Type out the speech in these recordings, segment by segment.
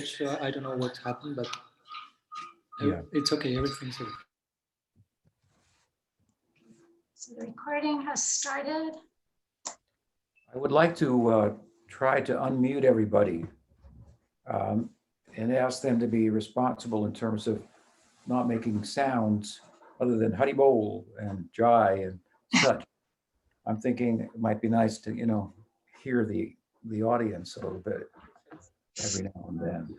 So I don't know what happened, but Yeah. it's okay. Everything's okay. So the recording has started. I would like to try to unmute everybody and ask them to be responsible in terms of not making sounds other than Haribol and Jai and such. I'm thinking it might be nice to, hear the audience a little bit every now and then.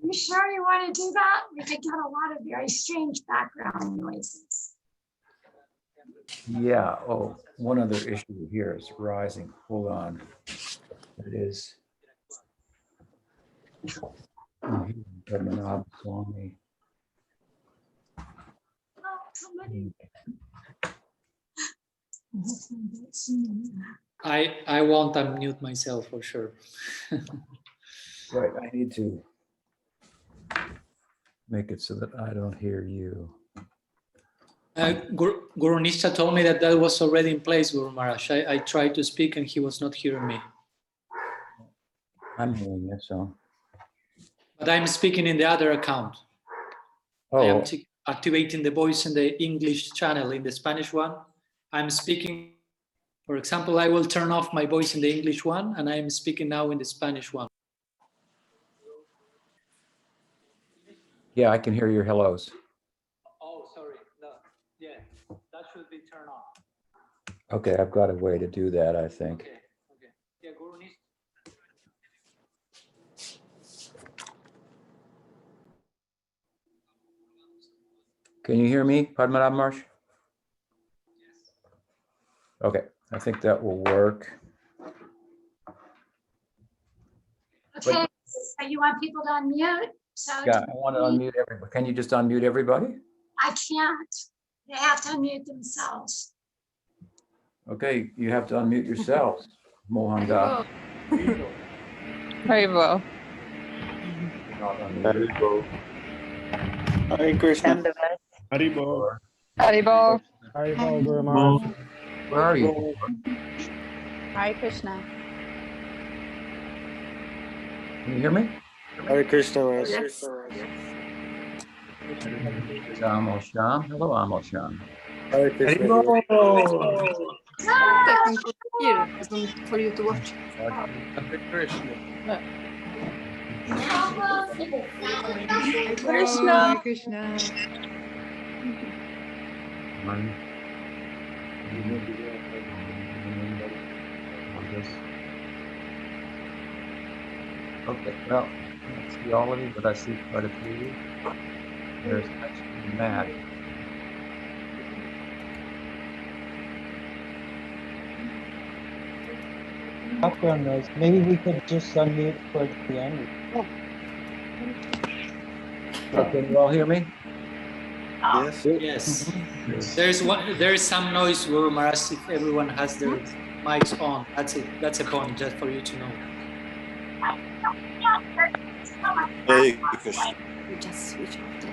You sure you want to do that? We could get a lot of very strange background noises. Yeah. Oh, one other issue here is rising. Hold on. It is. Swami. Oh, somebody. I won't unmute myself for sure. Right. I need to make it so that I don't hear you. Guru Nishtha told me that was already in place, Guru Maharaj. I tried to speak and he was not hearing me. I'm hearing you, so. But I'm speaking in the other account. I am activating the voice in the English channel. In the Spanish one, I'm speaking. For example, I will turn off my voice in the English one and I am speaking now in the Spanish one. Yeah, I can hear your hellos. Oh, sorry. No. Yeah, that should be turned off. Okay, I've got a way to do that, I think. Okay. Yeah, Guru Nishtha. Can you hear me, Padmanabh Marsh? Okay, I think that will work. Okay, so you want people to unmute? So Yeah, I want to unmute everybody. Can you just unmute everybody? I can't. They have to unmute themselves. Okay, you have to unmute yourselves, Mohanda. Very well. Not unmuted. Hare Krishna. Haribol. Haribol. Haribol, Guru Maharaj. Where are you? Hare Krishna. Can you hear me? Hare Krishna. Maharaj. Amal Sham. Hello, Amal Sham. Hare Krishna. Technically here, for you to watch. Hare Krishna. Krishna. Krishna. Okay, well, I don't see all of you, but I see quite a few. There's actually Matt. Background noise. Maybe we could just unmute towards the end. So can you all hear me? Yes. Yes. There is some noise, Guru Maharaj, if everyone has their mics on. That's it. That's a point, just for you to know. Hare Krishna. You just switch off the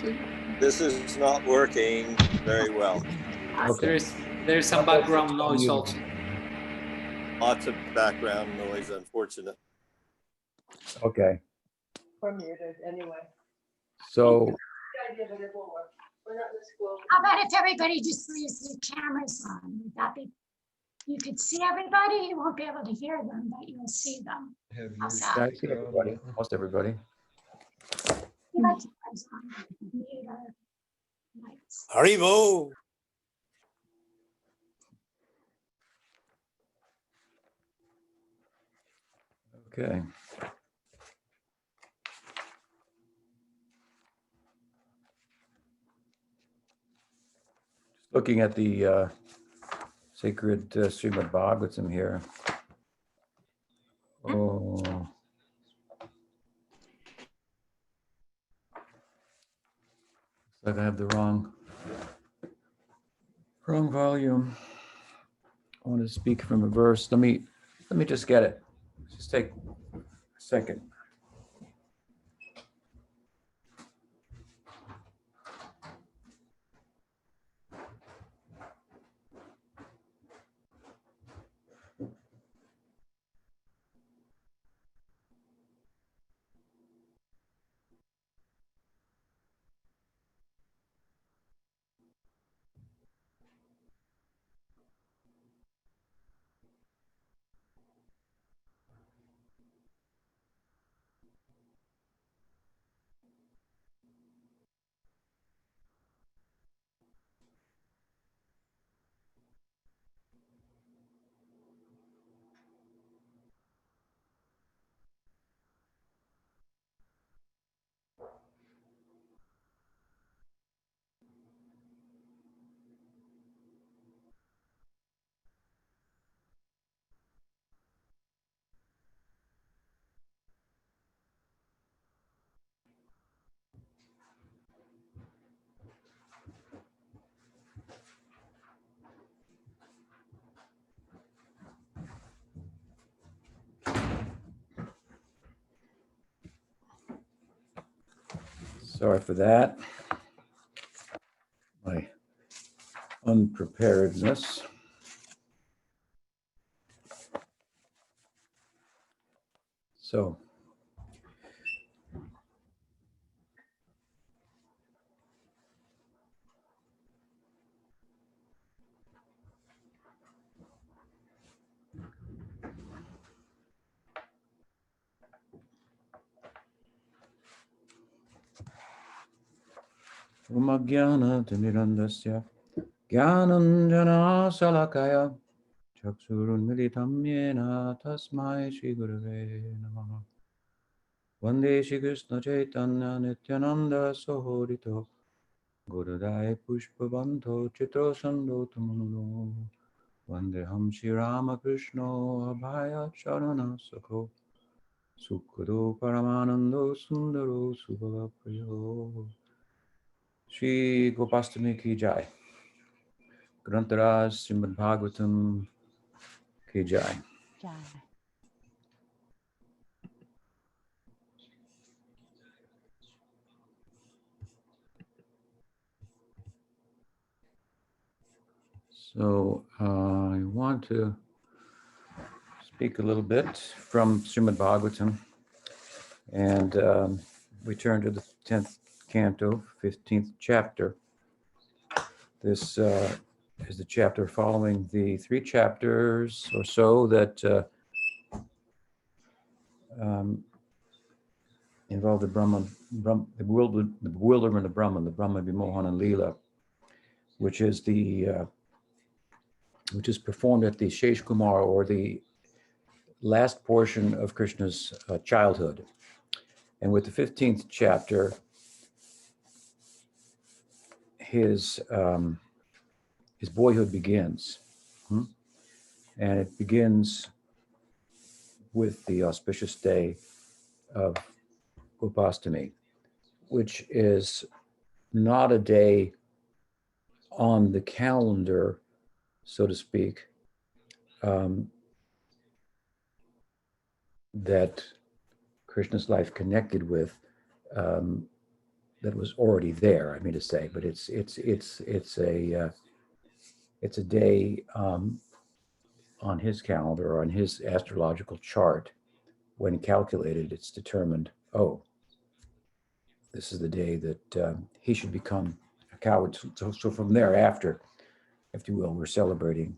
key. This is not working very well. Okay. There's some background noise also. Lots of background noise, unfortunate. Okay. We're muted anyway. So The idea that it won't work. We're not in the school. How about if everybody just leaves their cameras on? Would that be, you could see everybody, you won't be able to hear them, but you'll see them. How's that? I see everybody, almost everybody. You might keep those on. Mute our mics. Haribo. Okay. Looking at the sacred Srimad Bhagavatam here. Oh. Looks like I have the wrong volume. I want to speak from a verse. Let me just get it. Just take a second. Sorry for that. My unpreparedness. So, Umagyana Timirandasya Gyananjana Salakaya Chaksurun Militam Yena Tasmai Shri Gurave Namaha Vande Shri Krishna Chaitanya Nityananda Sohorito Gurudaya Pushpavanto Chitro Sando Tumuno Vandeham Shri Ramakrishna Abhaya Charana Sakho Sukhado Paramanando Sundaro Subhavapriyo Shri Gopastami Ki Jai Grantaraj Srimad Bhagavatam Ki Jai. Jai. So I want to speak a little bit from Srimad Bhagavatam, and we turn to the 10th canto, 15th chapter. This is the chapter following the 3 chapters or so that involve the the bewilderment of Brahman, the Brahma Vimohana Leela, which is performed at the Shesh Kumar, or the last portion of Krishna's childhood. And with the 15th chapter, his boyhood begins. And it begins with the auspicious day of Gopastami, which is not a day on the calendar, so to speak, that Krishna's life connected with, that was already there, I mean to say, but it's a day on his calendar, or on his astrological chart. When calculated, it's determined, oh, this is the day that he should become a coward. So from thereafter, if you will, we're celebrating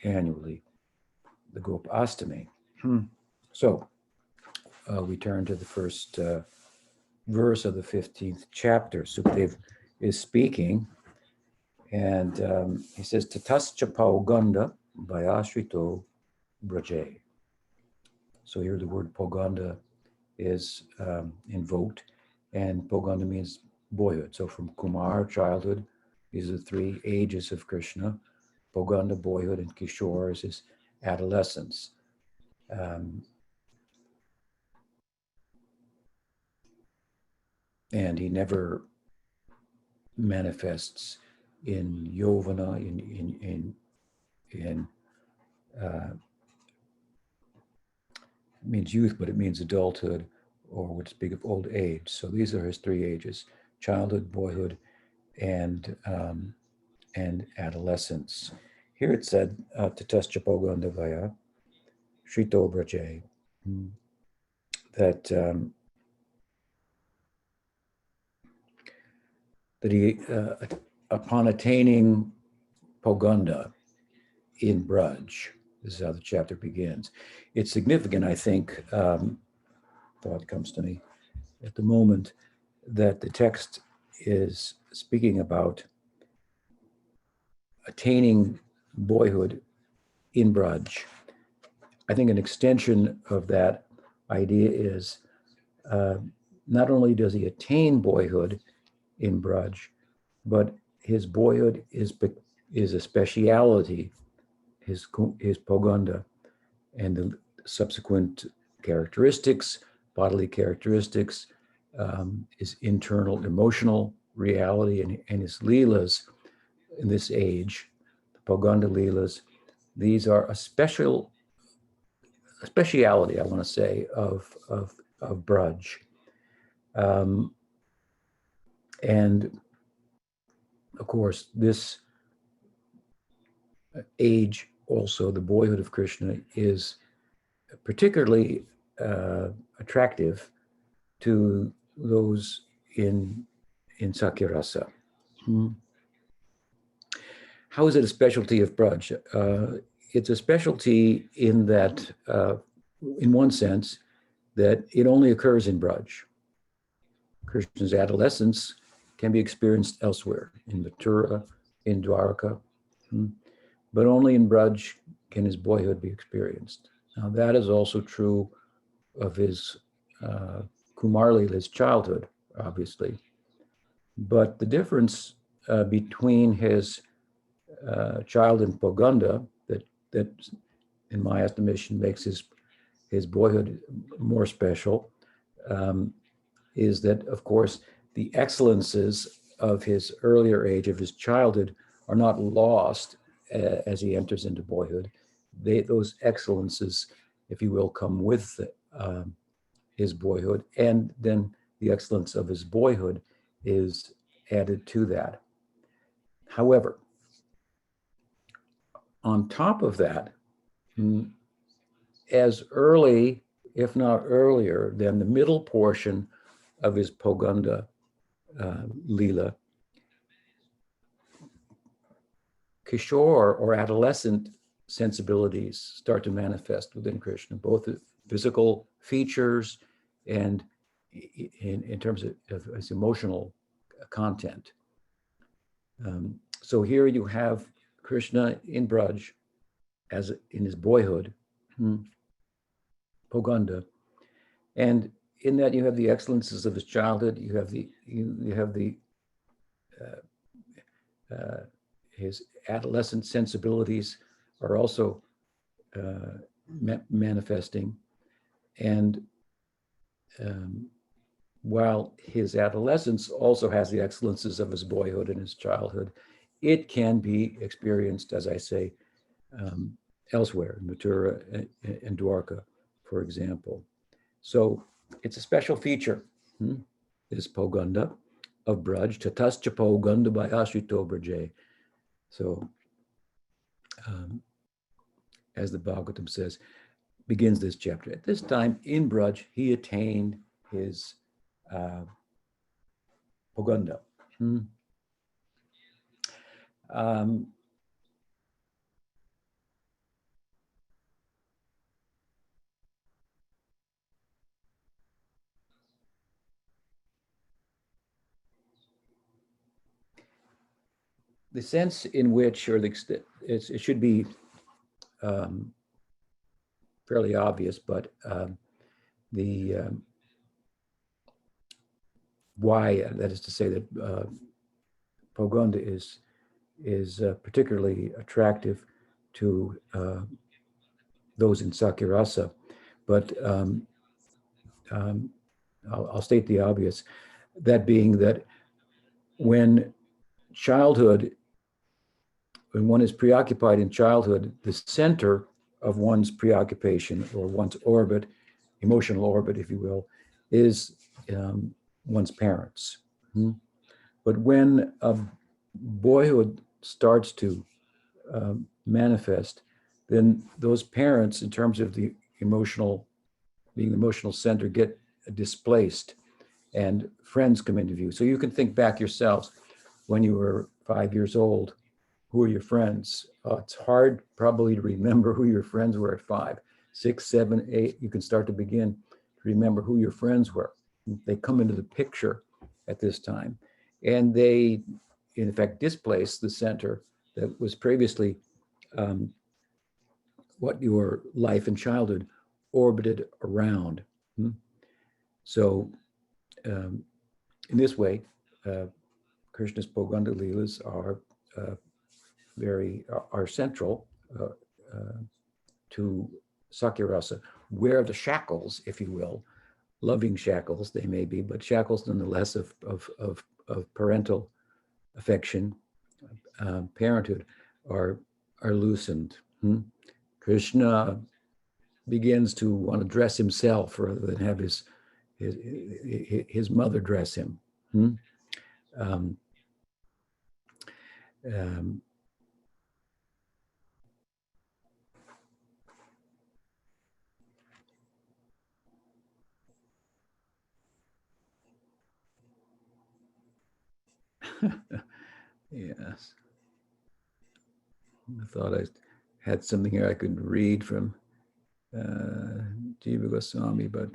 annually the Gopastami. So we turn to the first verse of the 15th chapter. Sukdev is speaking, and he says, Tatascha Pauganda Vayashrito Braje. So here the word Poganda is invoked, and Poganda means boyhood. So from Kumar, childhood, these are the 3 ages of Krishna. Poganda, boyhood, and Kishore is his adolescence. And he never manifests in Yovana, it means youth, but it means adulthood, or would speak of old age. So these are his 3 ages: childhood, boyhood, and adolescence. Here it said, Tatascha Pogandavaya Shrito Braje, that he, upon attaining Poganda in Braj, this is how the chapter begins. It's significant, I think, thought comes to me at the moment, that the text is speaking about attaining boyhood in Braj. I think an extension of that idea is not only does he attain boyhood in Braj, but his boyhood is a speciality, his Poganda, and the subsequent characteristics, bodily characteristics, his internal emotional reality, and his leelas in this age, the Poganda leelas, these are a speciality, I want to say, of Braj. And of course, this age, also the boyhood of Krishna, is particularly attractive to those in Sakyarasa. How is it a specialty of Braj? It's a specialty in that, in one sense, that it only occurs in Braj. Krishna's adolescence can be experienced elsewhere, in Mathura, in Dwarka, but only in Braj can his boyhood be experienced. Now that is also true of his Kumar Lila, his childhood, obviously. But the difference between his child in Poganda, that in my estimation makes his boyhood more special, is that, of course, the excellences of his earlier age, of his childhood, are not lost as he enters into boyhood. Those excellences, if you will, come with his boyhood, and then the excellence of his boyhood is added to that. However, on top of that, as early, if not earlier, than the middle portion of his Poganda Leela, Kishore, or adolescent sensibilities, start to manifest within Krishna, both physical features and in terms of his emotional content. So here you have Krishna in Braj, as in his boyhood, Poganda, and in that you have the excellences of his childhood. You have his adolescent sensibilities are also manifesting, and while his adolescence also has the excellences of his boyhood and his childhood, it can be experienced, as I say, elsewhere, in Mathura and Dwarka, for example. So it's a special feature, this Poganda of Braj, Tatascha Poganda by Ashito Braje. So, as the Bhagavatam says, begins this chapter. At this time in Braj, he attained his Poganda. The sense in which, or it should be fairly obvious, but the why, that is to say that Poganda is particularly attractive to those in Sakyarasa, but I'll state the obvious, that being that when one is preoccupied in childhood, the center of one's preoccupation, or one's orbit, emotional orbit, if you will, is one's parents. But when a boyhood starts to manifest, then those parents, in terms of being the emotional center, get displaced, and friends come into view. So you can think back yourselves when you were 5 years old. Who are your friends? It's hard probably to remember who your friends were at 5, 6, 7, 8. You can start to begin to remember who your friends were. They come into the picture at this time, and they, in fact, displace the center that was previously what your life and childhood orbited around. So in this way, Krishna's Poganda Leelas are central to Sakyarasa, where the shackles, if you will, loving shackles they may be, but shackles nonetheless of parental affection, parenthood, are loosened. Krishna begins to want to dress himself rather than have his mother dress him. Um, um, yes. I thought I had something here I could read from Jiva Goswami, but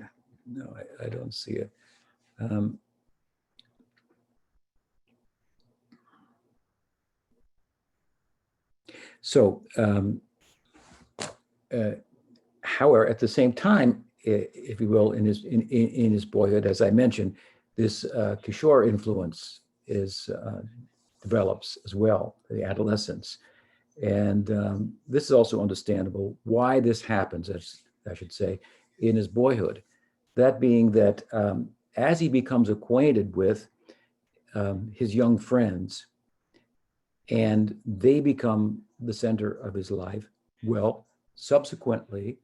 no, I don't see it. However, at the same time, if you will, in his boyhood, as I mentioned, this Kishore influence develops as well, the adolescence. And this is also understandable why this happens, as I should say, in his boyhood. That being that as he becomes acquainted with his young friends and they become the center of his life, well, subsequently,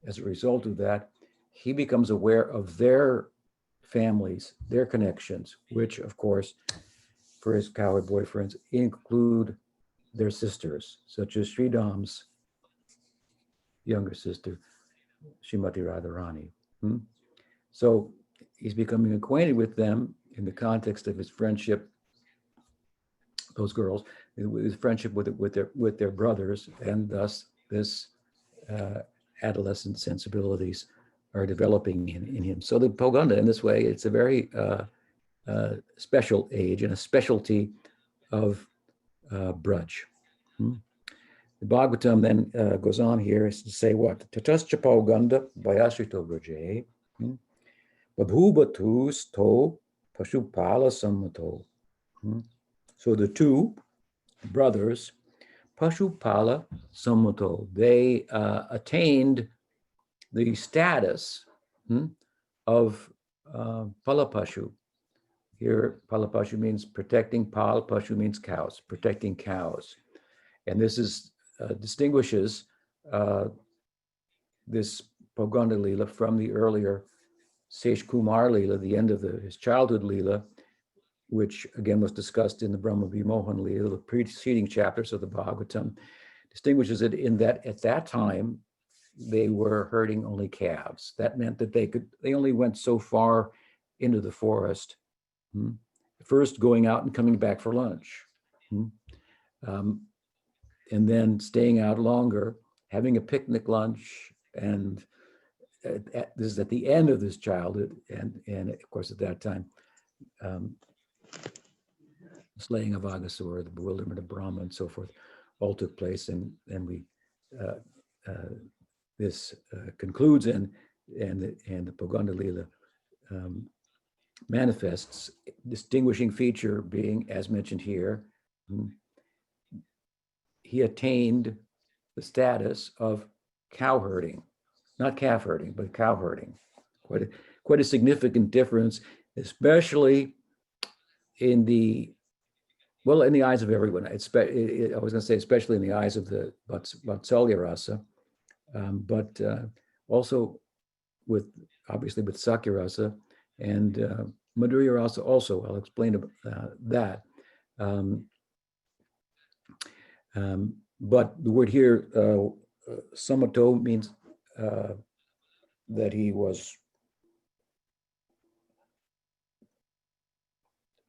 as a result of that, he becomes aware of their families, their connections, which, of course, for his cowherd boyfriends, include their sisters, such as Sri Dam's younger sister, Srimati Radharani. So he's becoming acquainted with them in the context of his friendship, those girls, his friendship with their brothers, and thus this adolescent sensibilities are developing in him. So the Poganda, in this way, it's a very special age and a specialty of Braj. The Bhagavatam then goes on here is to say what? Tatascha Poganda Vayasrito Braje Babhubatus to Pashupala Sammato. So the two brothers, Pashupala Sammato, they attained the status of Palapashu. Here, Palapashu means protecting, Palapashu means cows, protecting cows. And this is distinguishes this Poganda Leela from the earlier Sesh Kumar Leela, the end of his childhood Leela, which again was discussed in the Brahma Vimohan Leela, the preceding chapters of the Bhagavatam, distinguishes it in that at that time, they were herding only calves. That meant that they only went so far into the forest, first going out and coming back for lunch. And then staying out longer, having a picnic lunch, and this is at the end of his childhood, and of course at that time, slaying of Aghasura, the bewilderment of Brahma, and so forth, all took place, and we this concludes, and the Poganda Leela manifests, distinguishing feature being, as mentioned here, he attained the status of cow herding, not calf herding, but cow herding. Quite a significant difference, especially in the eyes of everyone. I was going to say, especially in the eyes of the Vatsalya Rasa, but also obviously with Sakya Rasa and Madhurya Rasa also. I'll explain that. But the word here, samato, means that he was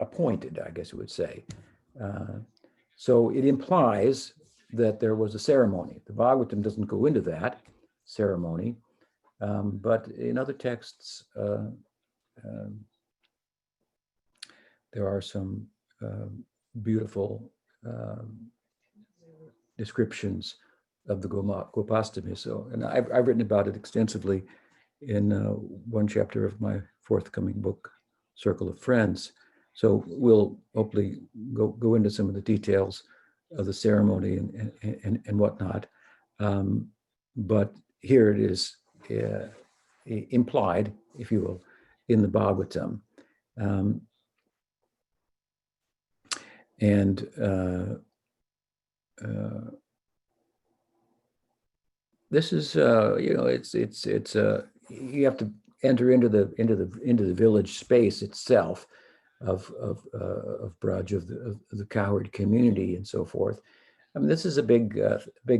appointed, I guess you would say. So it implies that there was a ceremony. The Bhagavatam doesn't go into that ceremony, but in other texts, there are some beautiful descriptions of the Gopastami. So, and I've written about it extensively in one chapter of my forthcoming book, Circle of Friends. So we'll hopefully go into some of the details of the ceremony and whatnot. But here it is implied, if you will, in the Bhagavatam. This is, it's you have to enter into the village space itself. Braj, of the cowherd community and so forth. I mean, this is a big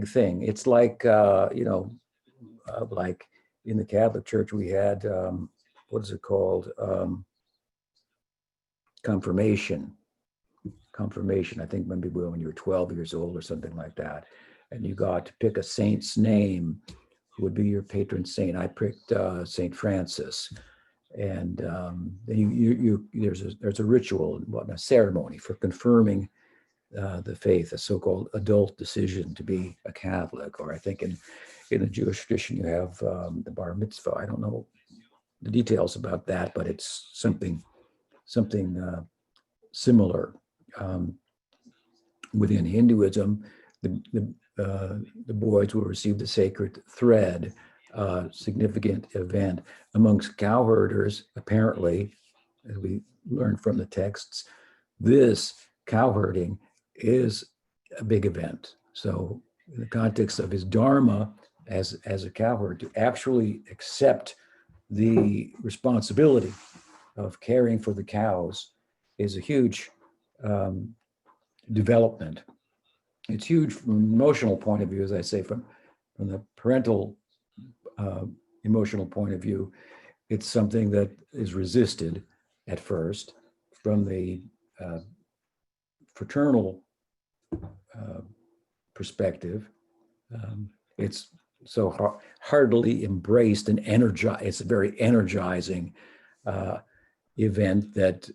thing. It's like, like in the Catholic Church, we had, what is it called? Confirmation. I think maybe when you were 12 years old or something like that. And you got to pick a saint's name who would be your patron saint. I picked Saint Francis. And then there's a ritual, a ceremony for confirming the faith, a so-called adult decision to be a Catholic. Or I think in the Jewish tradition you have the bar mitzvah. I don't know the details about that, but it's something similar. Within Hinduism, the boys will receive the sacred thread. Significant event amongst cowherders, apparently, as we learned from the texts. This cowherding is a big event. So in the context of his dharma as a cowherd, to actually accept the responsibility of caring for the cows is a huge development. It's huge from an emotional point of view, as I say, from the parental emotional point of view. It's something that is resisted at first. From the fraternal perspective, it's so heartily embraced and energized. It's a very energizing event that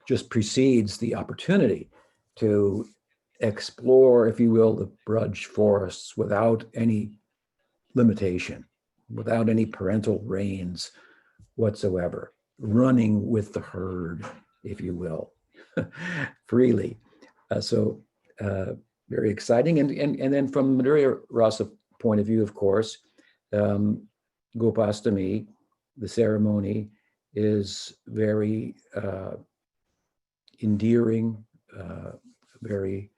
just precedes the opportunity to explore, if you will, the Braj forests without any limitation, without any parental reins whatsoever, running with the herd, if you will, freely. So very exciting. And then from Madhurya Rasa point of view, of course, Gopastami, the ceremony, is very endearing, very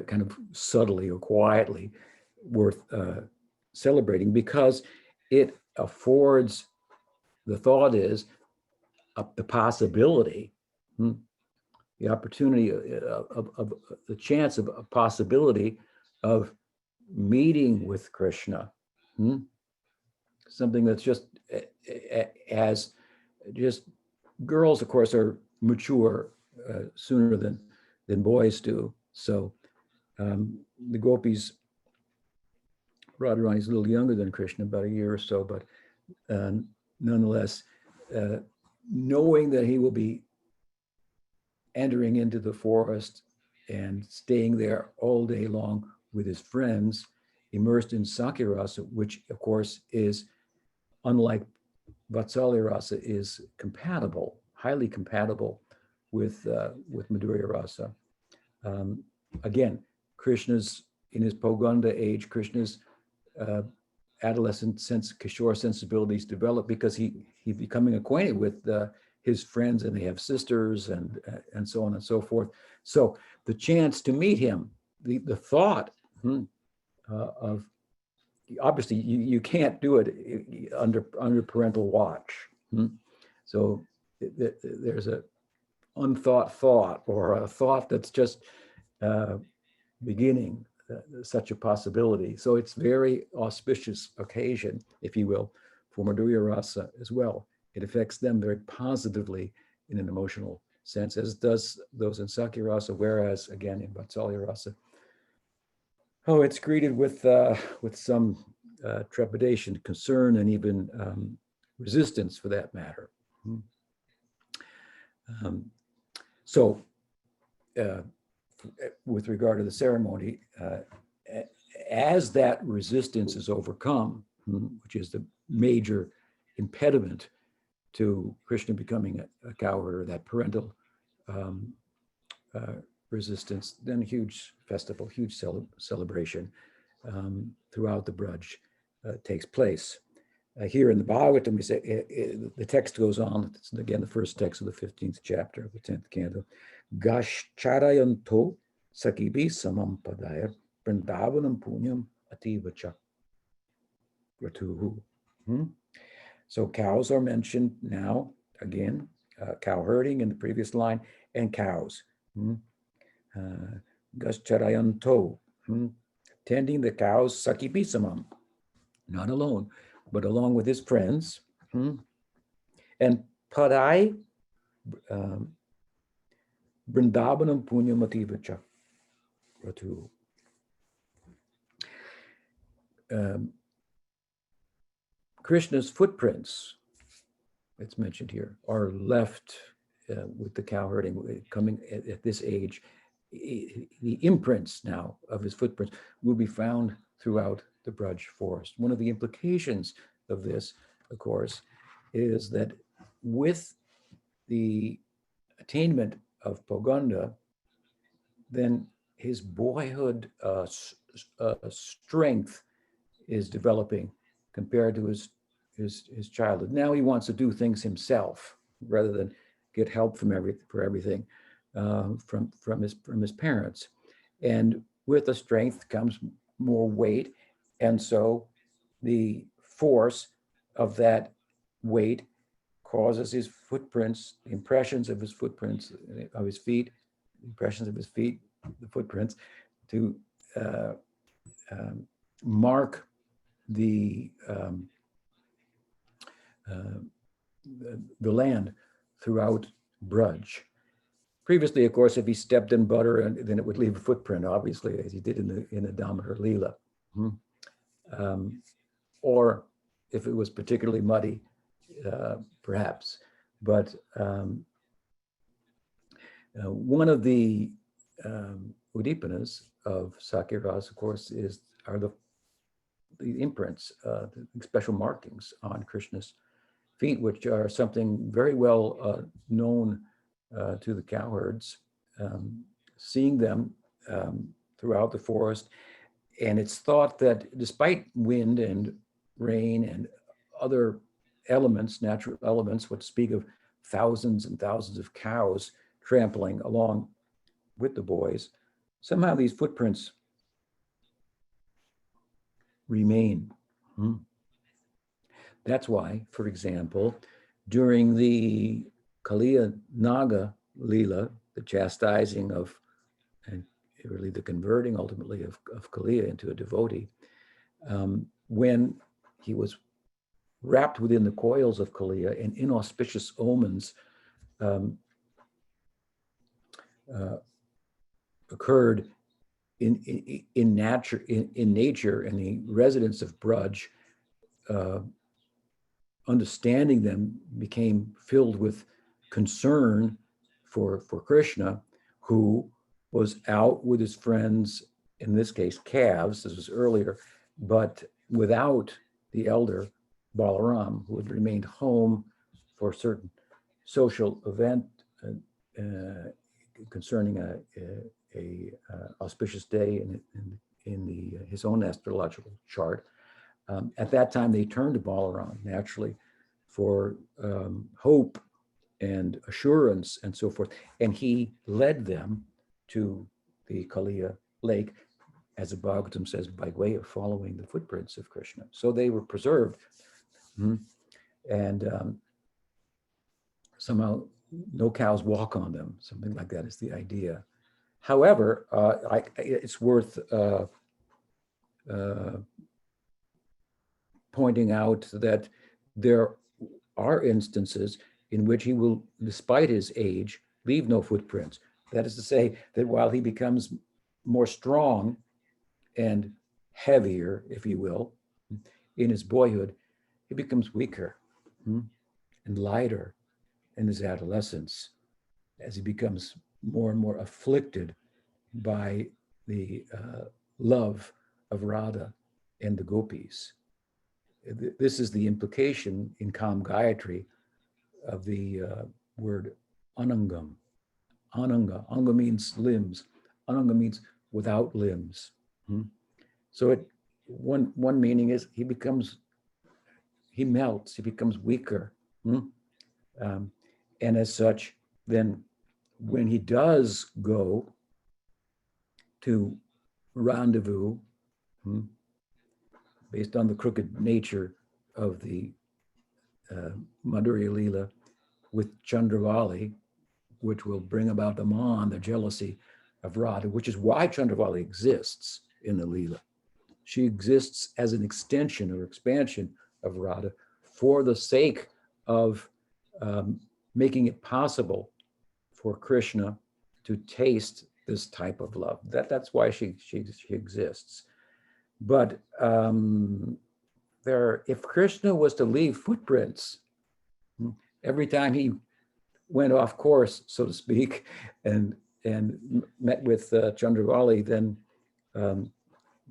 kind of subtly or quietly worth celebrating, because it affords, the thought is, the possibility, the opportunity of the chance of a possibility of meeting with Krishna. Something that's just as just girls, of course, are mature sooner than boys do. So the gopis, Radharani is a little younger than Krishna, about a year or so, but nonetheless, knowing that he will be entering into the forest and staying there all day long with his friends, immersed in Sakya Rasa, which of course is, unlike Vatsalya Rasa, is compatible, highly compatible with Madhurya Rasa. Again, Krishna's, in his Poganda age, Krishna's adolescent Kishore sensibilities develop because he's becoming acquainted with his friends, and they have sisters and so on and so forth. So the chance to meet him, the thought of, obviously you can't do it under parental watch. So there's a unthought thought, or a thought that's just beginning such a possibility. So it's very auspicious occasion, if you will, for Madhurya Rasa as well. It affects them very positively in an emotional sense, as does those in Sakya Rasa, whereas again in Vatsalya Rasa, it's greeted with some trepidation, concern, and even resistance, for that matter. So with regard to the ceremony, as that resistance is overcome, which is the major impediment to Krishna becoming a cowherd, that parental resistance, then a huge festival, huge celebration throughout the Braj takes place. Here in the Bhagavatam, we say, the text goes on, it's again the first text of the 15th chapter of the 10th canto. Gashcharayanto sakibi samam padaya vrindavanam punyam ativa chakratuhu. So cows are mentioned now, again, cow herding in the previous line, and cows. Gascharayanto, tending the cows, sakipisamam, not alone, but along with his friends. And Padai, Vrindavanam Punyamativacha, Ratu. Krishna's footprints, it's mentioned here, are left with the cow herding coming at this age. The imprints now of his footprints will be found throughout the Braj forest. One of the implications of this, of course, is that with the attainment of Poganda, then his boyhood strength is developing compared to his childhood. Now he wants to do things himself rather than get help from everything from his parents. And with the strength comes more weight, and so the force of that weight causes his footprints, the impressions of his footprints, of his feet, impressions of his feet, the footprints, to mark the land throughout Braj. Previously, of course, if he stepped in butter, then it would leave a footprint, obviously, as he did in the Damodar Leela. Or if it was particularly muddy, perhaps. But one of the Udipanas of Sakiras, of course, are the imprints, the special markings on Krishna's feet, which are something very well known to the cowherds, seeing them throughout the forest. And it's thought that despite wind and rain and other elements, natural elements, what to speak of thousands and thousands of cows trampling along with the boys, somehow these footprints remain. That's why, for example, during the Kaliya Naga Leela, the chastising of, and really the converting ultimately of Kaliya into a devotee, when he was wrapped within the coils of Kaliya and inauspicious omens occurred in nature, in the residents of Braj, understanding them became filled with concern for Krishna, who was out with his friends, in this case, calves, this was earlier, but without the elder Balaram, who had remained home for a certain social event concerning a auspicious day in his own astrological chart. At that time, they turned to Balaram naturally for hope and assurance and so forth. And he led them to the Kaliya lake, as the Bhagavatam says, by way of following the footprints of Krishna. So they were preserved. And somehow no cows walk on them, something like that is the idea. However, it's worth pointing out that there are instances in which he will, despite his age, leave no footprints. That is to say that while he becomes more strong and heavier, if you will, in his boyhood, he becomes weaker and lighter in his adolescence as he becomes more and more afflicted by the love of Radha and the gopis. This is the implication in Kam Gayatri of the word anangam. Ananga. Anga means limbs. Ananga means without limbs. So one meaning is he melts, he becomes weaker. And as such, then when he does go to rendezvous, based on the crooked nature of the Madhurya Leela with Chandravali, which will bring about the Maan, the jealousy of Radha, which is why Chandravali exists in the Leela. She exists as an extension or expansion of Radha for the sake of making it possible for Krishna to taste this type of love. That's why she exists. But if Krishna was to leave footprints every time he went off course, so to speak, and met with Chandravali, then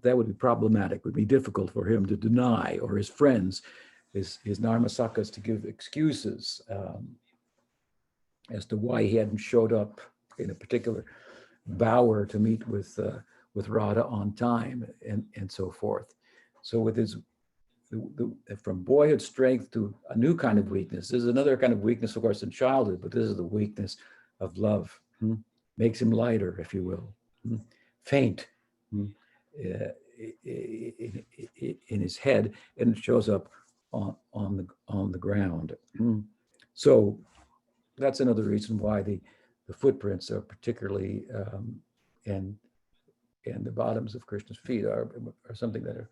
that would be problematic. It would be difficult for him to deny, or his friends, his Narmasakas, to give excuses as to why he hadn't showed up in a particular bower to meet with Radha on time, and so forth. So with his from boyhood strength to a new kind of weakness. This is another kind of weakness, of course, in childhood, but this is the weakness of love. Makes him lighter, if you will, faint in his head, and it shows up on the ground. So that's another reason why the footprints are particularly and the bottoms of Krishna's feet are something that are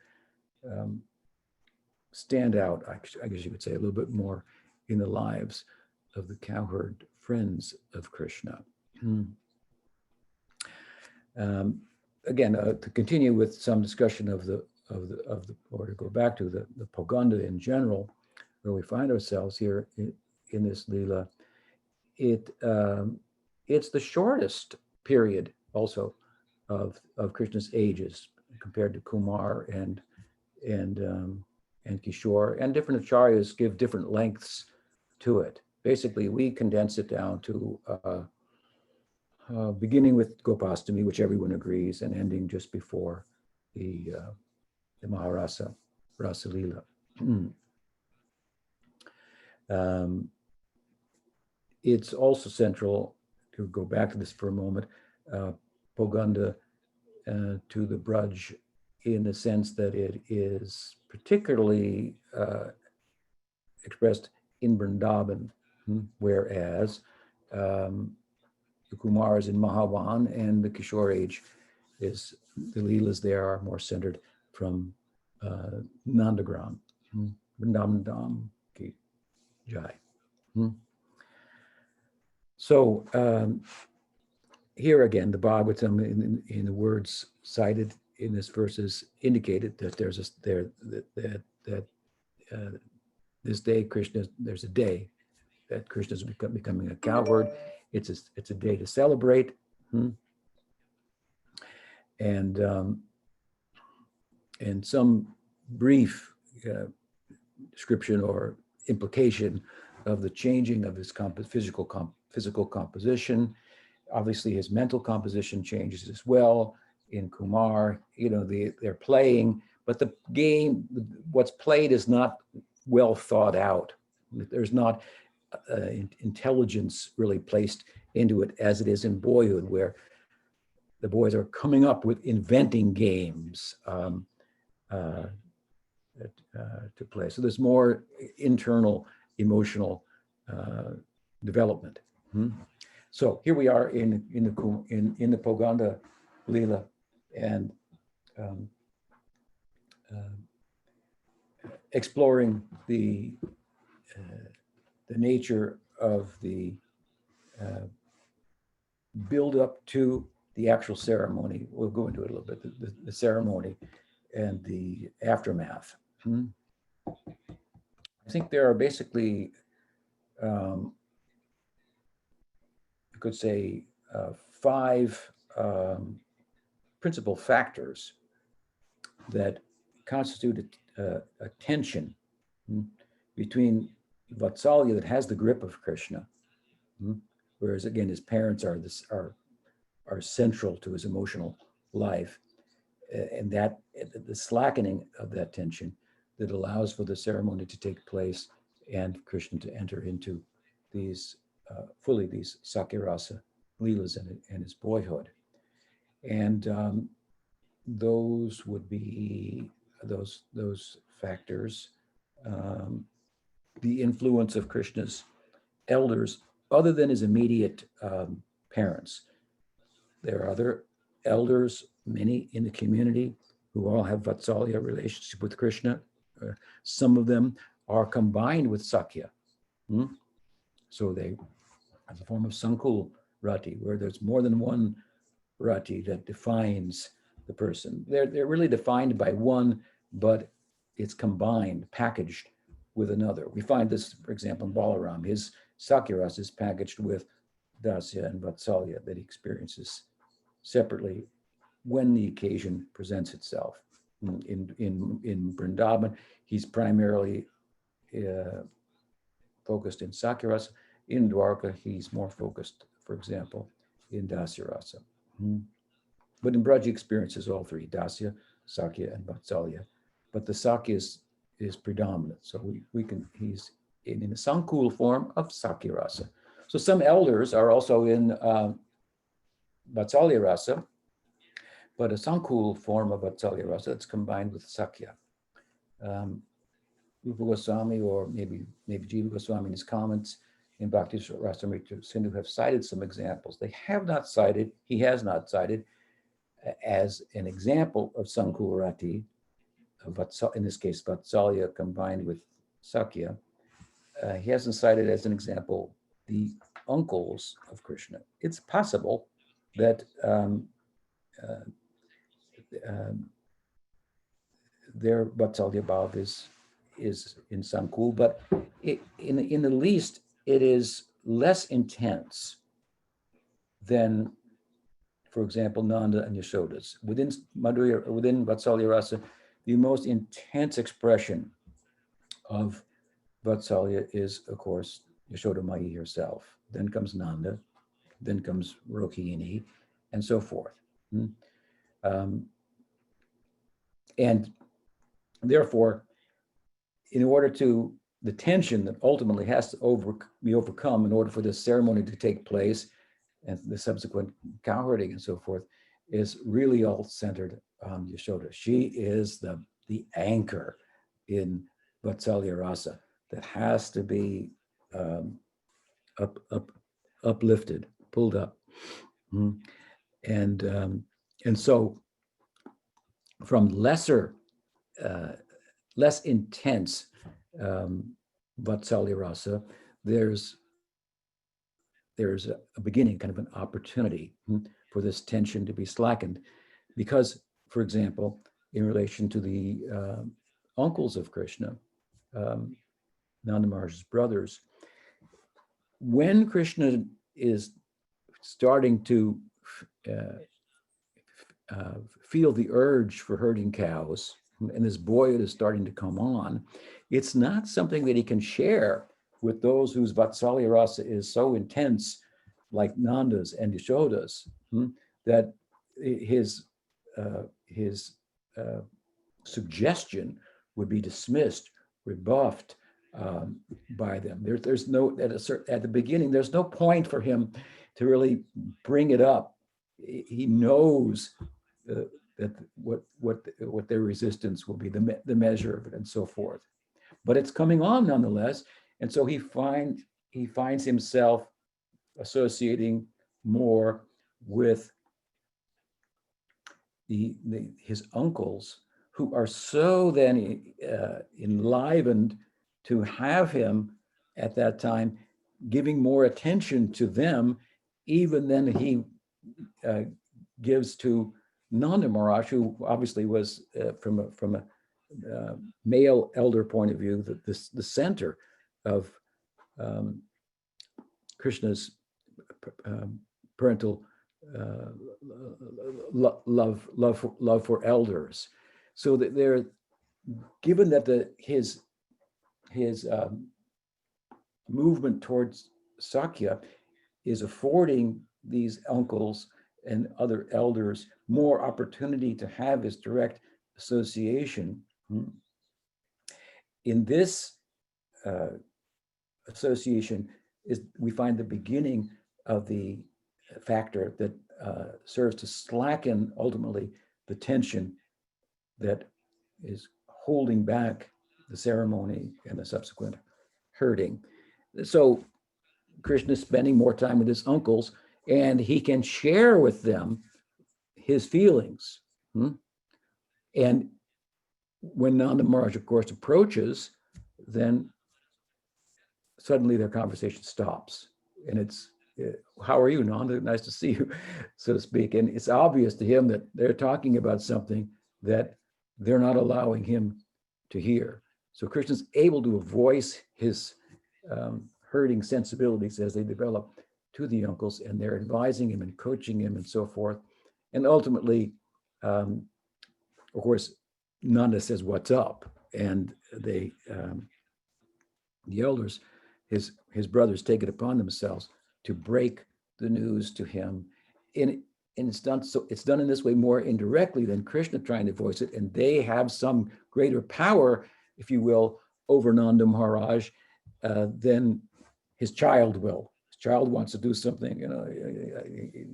stand out, I guess you could say, a little bit more in the lives of the cowherd friends of Krishna. Again, to continue with some discussion of the or to go back to the Poganda in general, where we find ourselves here in this Leela, it's the shortest period also of Krishna's ages compared to Kumar and Kishore, and different acharyas give different lengths to it. Basically, we condense it down to beginning with Gopastami, which everyone agrees, and ending just before the Maharasa, Rasa Leela. It's also central, to go back to this for a moment, Poganda to the Braj, in the sense that it is particularly expressed in Vrindavan, whereas the Kumar is in Mahavan, and the Kishore age is, the Leelas there are more centered from Nandagram, Vrindavan Dham Ki Jai. So here again, the Bhagavatam in the words cited in this verses indicated that this day there's a day that Krishna is becoming a cowherd. It's a day to celebrate, and some brief description or implication of the changing of his physical composition. Obviously, his mental composition changes as well. In Kumar, they're playing, but the game, what's played, is not well thought out. There's not intelligence really placed into it as it is in boyhood, where the boys are coming up with inventing games to play. So there's more internal emotional development. So here we are in the Poganda Leela, and exploring the nature of the build up to the actual ceremony. We'll go into it a little bit, the ceremony and the aftermath. I think there are basically, you could say, 5 principal factors that constitute a tension between Vatsalya, that has the grip of Krishna, whereas again his parents are central to his emotional life, and that the slackening of that tension that allows for the ceremony to take place and Krishna to enter into these fully these Sakirasa Leelas in his boyhood. And those would be those factors the influence of Krishna's elders other than his immediate parents. There are other elders, many in the community, who all have Vatsalya relationship with Krishna. Some of them are combined with Sakya. So they, as a form of Sankul Rati, where there's more than one Rati that defines the person. They're really defined by one, but it's combined, packaged with another. We find this, for example, in Balaram. His Sakya rasa is packaged with Dasya and Vatsalya that he experiences separately when the occasion presents itself. In Vrindavan, he's primarily focused in Sakya rasa. In Dwarka, he's more focused, for example, in Dasya rasa. But in Braj, he experiences all three, Dasya, Sakya, and Vatsalya. But the Sakya is predominant. So he's in a Sankul form of Sakya rasa. So some elders are also in Vatsalya rasa, but a Sankul form of Vatsalya rasa that's combined with Sakya. Rupa Goswami, or maybe Jiva Goswami in his comments in Bhakti Rasamrita Sindhu have cited some examples. He has not cited as an example of Sankul Rati, in this case Vatsalya combined with Sakya. He hasn't cited as an example the uncles of Krishna. It's possible that their Vatsalya Bhav is in Sankul, but in the least, it is less intense than, for example, Nanda and Yashoda's. Within Madhurya, within Vatsalya Rasa, the most intense expression of Vatsalya is, of course, Yashoda Mai herself. Then comes Nanda, then comes Rohini, and so forth. And therefore, in order to, the tension that ultimately has to be overcome in order for this ceremony to take place and the subsequent cowherding and so forth, is really all centered on Yashoda. She is the anchor in Vatsalya Rasa that has to be uplifted, pulled up. And so from less intense Vatsalya Rasa, there's a beginning, kind of an opportunity for this tension to be slackened. Because, for example, in relation to the uncles of Krishna, Nanda Maharaj's brothers, when Krishna is starting to feel the urge for herding cows, and this boyhood is starting to come on, it's not something that he can share with those whose Vatsalya Rasa is so intense, like Nanda's and Yashoda's, that his suggestion would be dismissed, rebuffed by them. There's no, at the beginning, there's no point for him to really bring it up. He knows that what their resistance will be, the measure of it, and so forth. But it's coming on nonetheless, and so he finds himself associating more with his uncles, who are so then enlivened to have him at that time, giving more attention to them even than he gives to Nanda Maharaj, who obviously was from a male elder point of view, the center of Krishna's parental love for elders. So that they're given that his movement towards Sakya is affording these uncles and other elders more opportunity to have this direct association. In this association we find the beginning of the factor that serves to slacken ultimately the tension that is holding back the ceremony and the subsequent herding. So Krishna is spending more time with his uncles, and he can share with them his feelings. And when Nanda Maharaj, of course, approaches, then suddenly their conversation stops. And it's, how are you, Nanda? Nice to see you, so to speak. And it's obvious to him that they're talking about something that they're not allowing him to hear. So Krishna's able to voice his herding sensibilities as they develop to the uncles, and they're advising him and coaching him and so forth. And ultimately, of course, Nanda says, "What's up?" And they, the elders, his brothers, take it upon themselves to break the news to him. And it's done in this way more indirectly than Krishna trying to voice it. And they have some greater power, if you will, over Nanda Maharaj than his child will. His child wants to do something, you're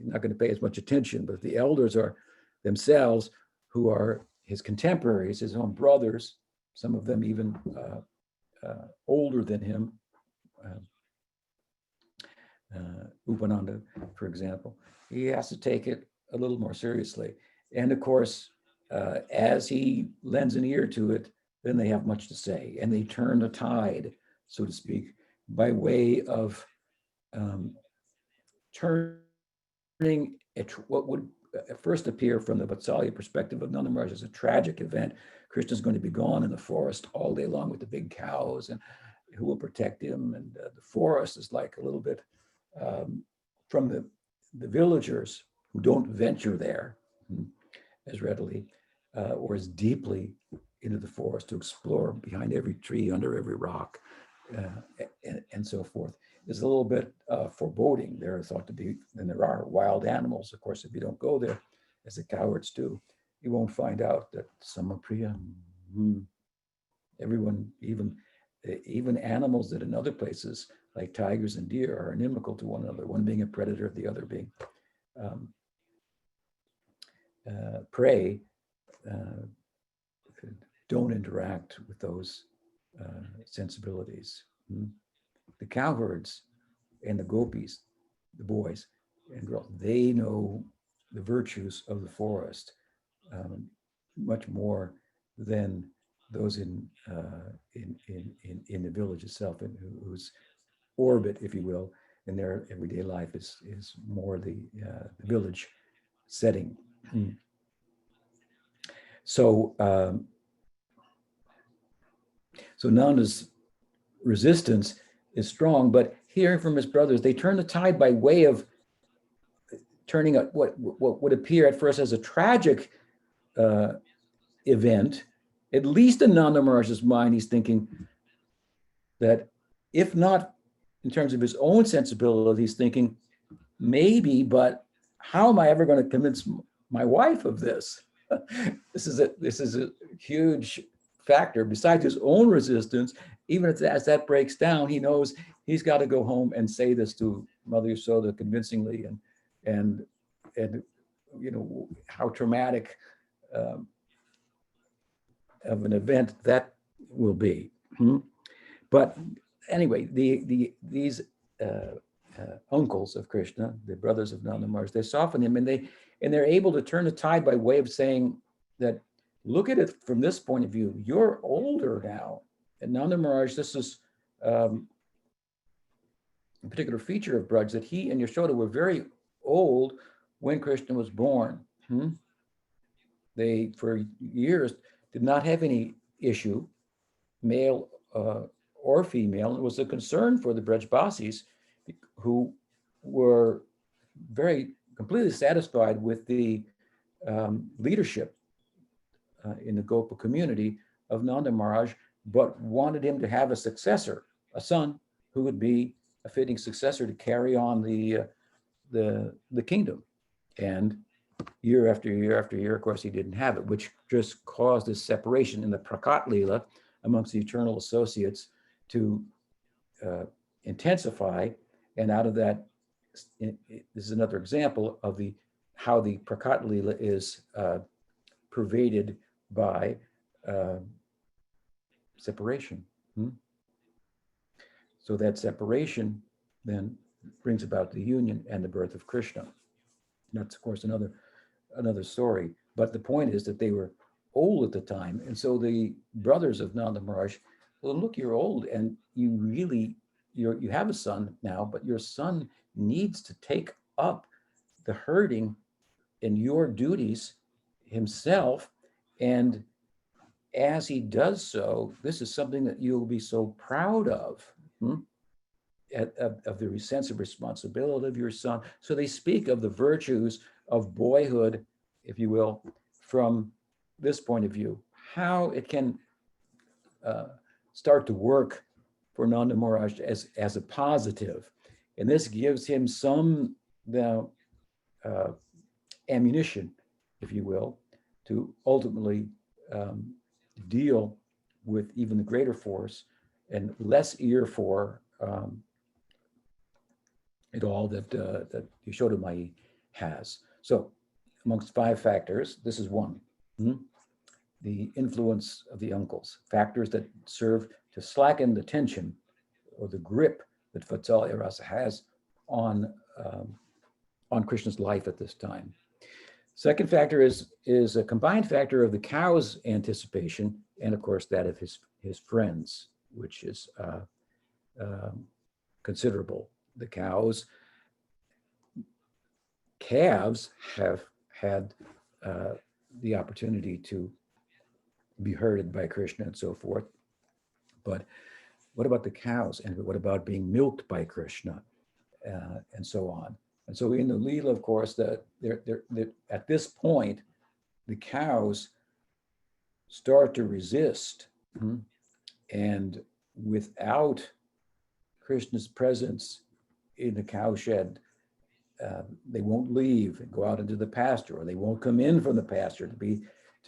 not going to pay as much attention. But the elders are themselves, who are his contemporaries, his own brothers, some of them even older than him, Upananda, for example, he has to take it a little more seriously. And of course, as he lends an ear to it, then they have much to say, and they turn the tide, so to speak, by way of turning what would at first appear from the Vatsalya perspective of Nanda Maharaj as a tragic event. Krishna's going to be gone in the forest all day long with the big cows, and who will protect him? And the forest is like a little bit from the villagers who don't venture there as readily or as deeply into the forest to explore behind every tree, under every rock, and so forth. There's a little bit foreboding. There are thought to be, and there are wild animals. Of course, if you don't go there, as the cowards do, you won't find out that Samapriya, everyone, even animals that in other places, like tigers and deer, are inimical to one another, one being a predator, the other being prey, don't interact with those sensibilities. The cowherds and the gopis, the boys and girls, they know the virtues of the forest much more than those in the village itself, and whose orbit, if you will, in their everyday life is more the village setting. So Nanda's resistance is strong, but hearing from his brothers, they turn the tide by way of turning what would appear at first as a tragic event. At least in Nanda Maharaj's mind, he's thinking that, if not in terms of his own sensibility, he's thinking, maybe, but how am I ever going to convince my wife of this? This is a huge factor. Besides his own resistance, even as that breaks down, he knows he's got to go home and say this to Mother Yasoda convincingly, and how traumatic of an event that will be. But anyway, these uncles of Krishna, the brothers of Nanda Maharaj, they soften him, and they're able to turn the tide by way of saying that, look at it from this point of view. You're older now. And Nanda Maharaj, this is a particular feature of Braj, that he and Yashoda were very old when Krishna was born. They, for years, did not have any issue, male or female. It was a concern for the Brajbasis, who were completely satisfied with the leadership in the Gopa community of Nanda Maharaj, but wanted him to have a successor, a son who would be a fitting successor to carry on the kingdom. And year after year after year, of course, he didn't have it, which just caused this separation in the Prakat Leela amongst the eternal associates to intensify. And out of that, this is another example of how the Prakat Leela is pervaded by separation. So that separation then brings about the union and the birth of Krishna. And that's, of course, another story. But the point is that they were old at the time. And so the brothers of Nanda Maharaj, well, look, you're old and you have a son now, but your son needs to take up the herding and your duties himself. And as he does so, this is something that you'll be so proud of, of the sense of responsibility of your son. So they speak of the virtues of boyhood, if you will, from this point of view, how it can start to work for Nanda Maharaj as a positive. And this gives him some ammunition, if you will, to ultimately deal with even the greater force and less ear for it all that Yashodamai has. So amongst 5 factors, this is one. The influence of the uncles, factors that serve to slacken the tension or the grip that Vatsalya Rasa has on Krishna's life at this time. Second factor is a combined factor of the cow's anticipation and, of course, that of his friends, which is considerable. The calves have had the opportunity to be herded by Krishna and so forth. But what about the cows? And what about being milked by Krishna and so on? And so in the Leela, of course, that at this point, the cows start to resist. And without Krishna's presence in the cowshed, they won't leave and go out into the pasture, or they won't come in from the pasture to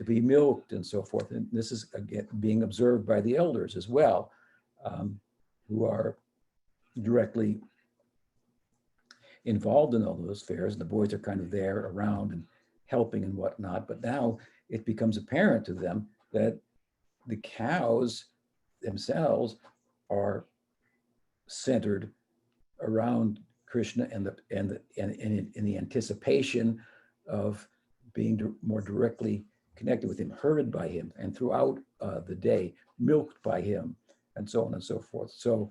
be milked and so forth. And this is, again, being observed by the elders as well, who are directly involved in all those affairs. And the boys are kind of there around and helping and whatnot. But now it becomes apparent to them that the cows themselves are centered around Krishna and in the anticipation of being more directly connected with him, herded by him, and throughout the day, milked by him, and so on and so forth. So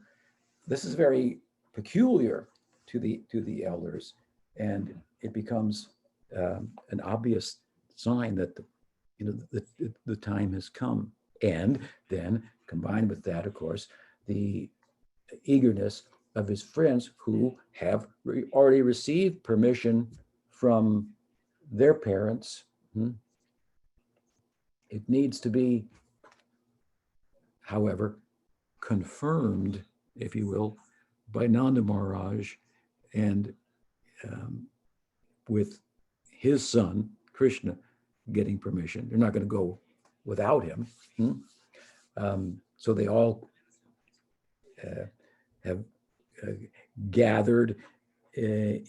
this is very peculiar to the elders, and it becomes an obvious sign that the time has come. And then combined with that, of course, the eagerness of his friends who have already received permission from their parents. It needs to be, however, confirmed, if you will, by Nanda Maharaj and with his son, Krishna, getting permission. They're not going to go without him. So they all have gathered at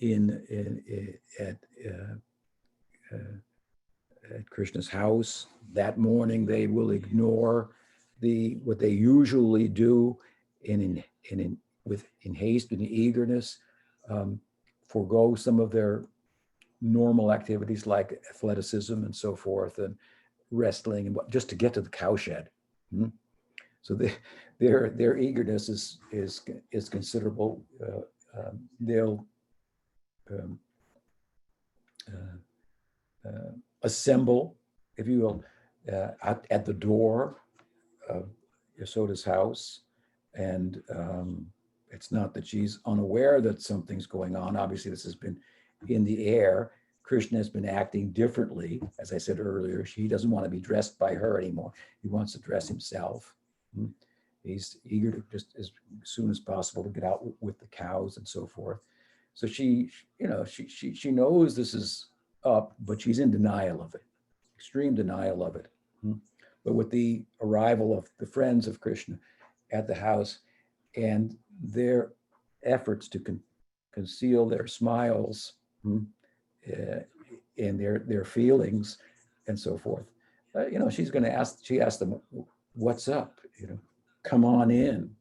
Krishna's house. That morning, they will ignore what they usually do in haste and eagerness, forego some of their normal activities like athleticism and so forth, and wrestling, and just to get to the cowshed. So their eagerness is considerable. They'll assemble, if you will, at the door of Yasoda's house, and it's not that she's unaware that something's going on. Obviously, this has been in the air. Krishna has been acting differently. As I said earlier, he doesn't want to be dressed by her anymore. He wants to dress himself. He's eager to just as soon as possible to get out with the cows and so forth. So she knows this is up, but she's in denial of it, extreme denial of it. But with the arrival of the friends of Krishna at the house and their efforts to conceal their smiles and their feelings and so forth, she's going to she asked them, "What's up? Come on in."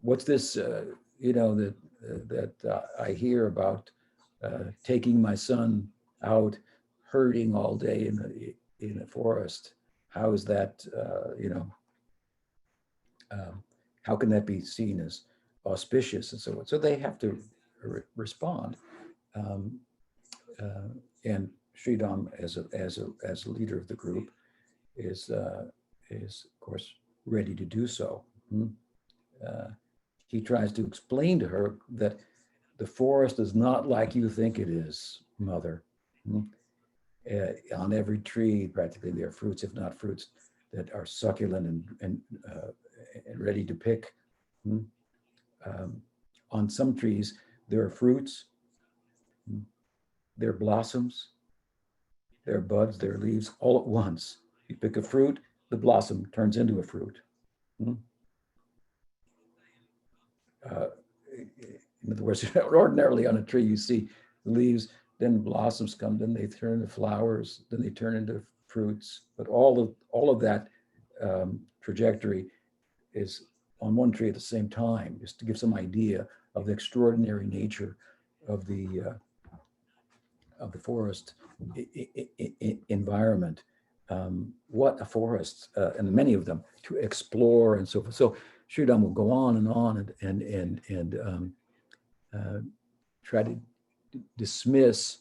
what's this, that I hear about taking my son out herding all day in the forest? How is that, how can that be seen as auspicious and so on? So they have to respond. And Sridham, as a leader of the group, is of course ready to do so. He tries to explain to her that the forest is not like you think it is, mother. On every tree, practically, there are fruits, if not fruits, that are succulent and ready to pick. On some trees, there are fruits, there are blossoms, there are buds, there are leaves, all at once. You pick a fruit, the blossom turns into a fruit. In other words, ordinarily on a tree, you see the leaves, then blossoms come, then they turn into flowers, then they turn into fruits. But all of that trajectory is on one tree at the same time, just to give some idea of the extraordinary nature of the forest environment. What a forest, and many of them to explore and so forth. So Sridham will go on and try to dismiss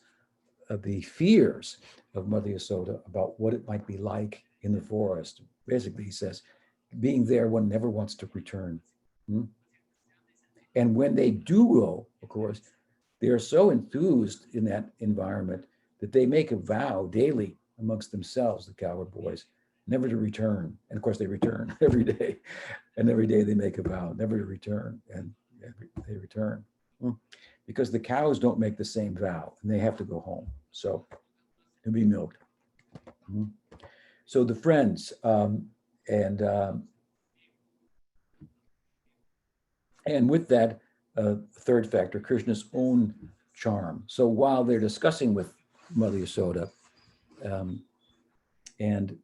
the fears of Mother Yasoda about what it might be like in the forest. Basically, he says, being there, one never wants to return. And when they do go, of course, they are so enthused in that environment that they make a vow daily amongst themselves, the cowherd boys, never to return. And of course, they return every day. And every day they make a vow never to return. And they return. Because the cows don't make the same vow and they have to go home. So to be milked. So the friends and with that third factor, Krishna's own charm. So while they're discussing with Mother Yasoda and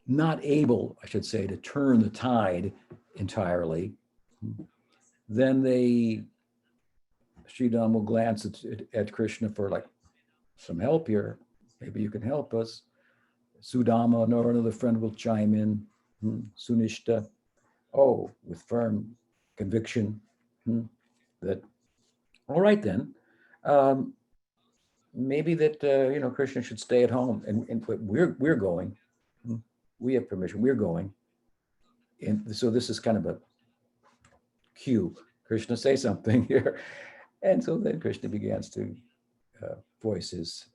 not able, I should say, to turn the tide entirely, then Sridham will glance at Krishna for like some help here. Maybe you can help us. Sudama or another friend will chime in. Sunishta, with firm conviction that, all right then, maybe that Krishna should stay at home, and we're going. We have permission. We're going, and so this is kind of a cue. Krishna, say something here, and so then Krishna begins to voice his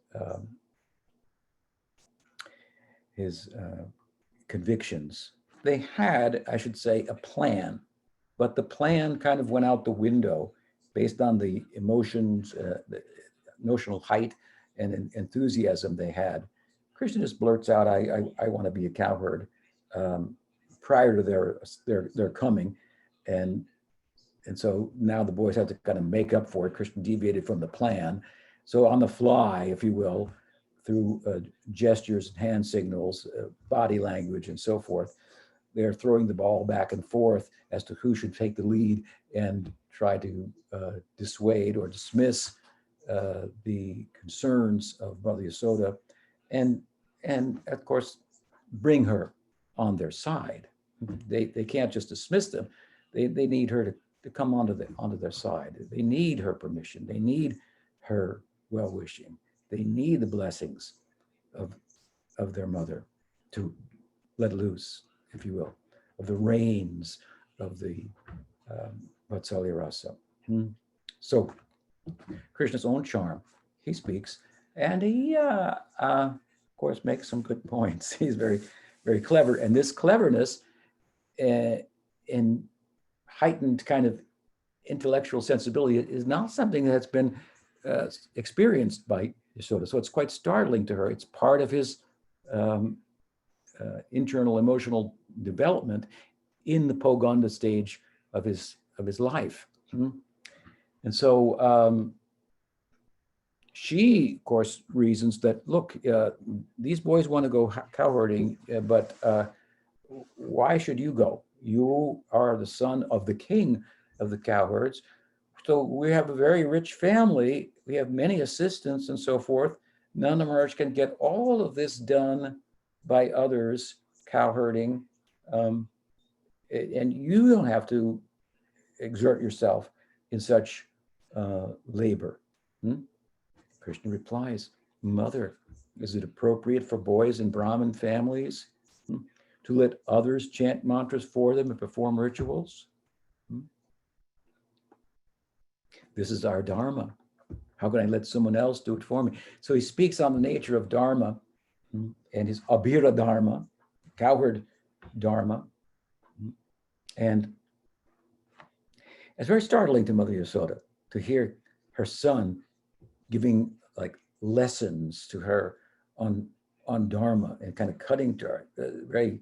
convictions. They had, I should say, a plan, but the plan kind of went out the window based on the emotions, the notional height and enthusiasm they had. Krishna just blurts out, I want to be a cowherd prior to their coming. And so now the boys have to kind of make up for it. Krishna deviated from the plan. So on the fly, if you will, through gestures and hand signals, body language and so forth, they're throwing the ball back and forth as to who should take the lead and try to dissuade or dismiss the concerns of Mother Yasoda, and of course bring her on their side. They can't just dismiss them. They need her to come onto their side. They need her permission. They need her well-wishing. They need the blessings of their mother to let loose, if you will, of the reins of the Vatsalya Rasa. So Krishna's own charm, he speaks, and he, of course, makes some good points. He's very, very clever. And this cleverness in heightened kind of intellectual sensibility is not something that's been experienced by Yasoda. So it's quite startling to her. It's part of his internal emotional development in the Poganda stage of his life. And so she, of course, reasons that, look, these boys want to go cowherding, but why should you go? You are the son of the king of the cowherds. So we have a very rich family. We have many assistants and so forth. None of Maharaj can get all of this done by others, cowherding. And you don't have to exert yourself in such labor. Krishna replies, Mother, is it appropriate for boys in Brahmin families to let others chant mantras for them and perform rituals? This is our dharma. How can I let someone else do it for me? So he speaks on the nature of dharma and his abhira dharma, cowherd dharma. And it's very startling to Mother Yasoda to hear her son giving like lessons to her on dharma and kind of cutting to her very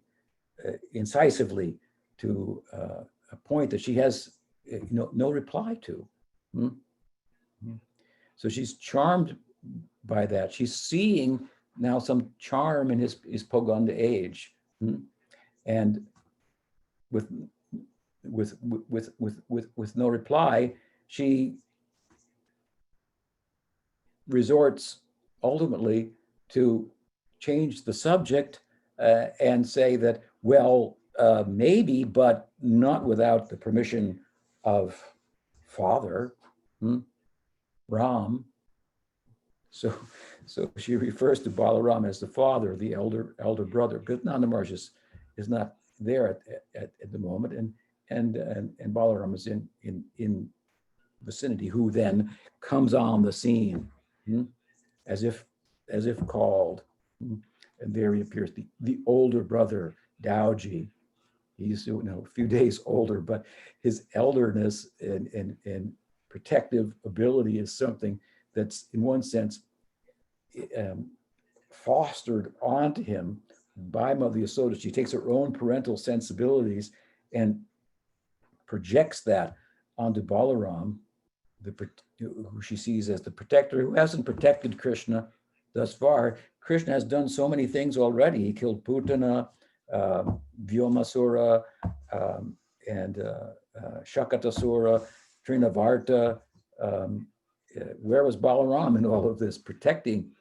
incisively to a point that she has no reply to. So she's charmed by that. She's seeing now some charm in his Poganda age, and with no reply, she resorts ultimately to change the subject and say that, well, maybe, but not without the permission of Father, Ram. So she refers to Balaram as the father, the elder brother, because Nanda Maharaj is not there at the moment, and Balaram is in vicinity, who then comes on the scene as if called, and there he appears, the older brother, Dauji. He's a few days older, but his elderness and protective ability is something that's in one sense fostered onto him by Mother Yasoda. She takes her own parental sensibilities and projects that onto Balaram, who she sees as the protector, who hasn't protected Krishna thus far. Krishna has done so many things already. He killed Putana, Vyomasura, and Shakatasura, Trinavarta. Where was Balaram in all of this, protecting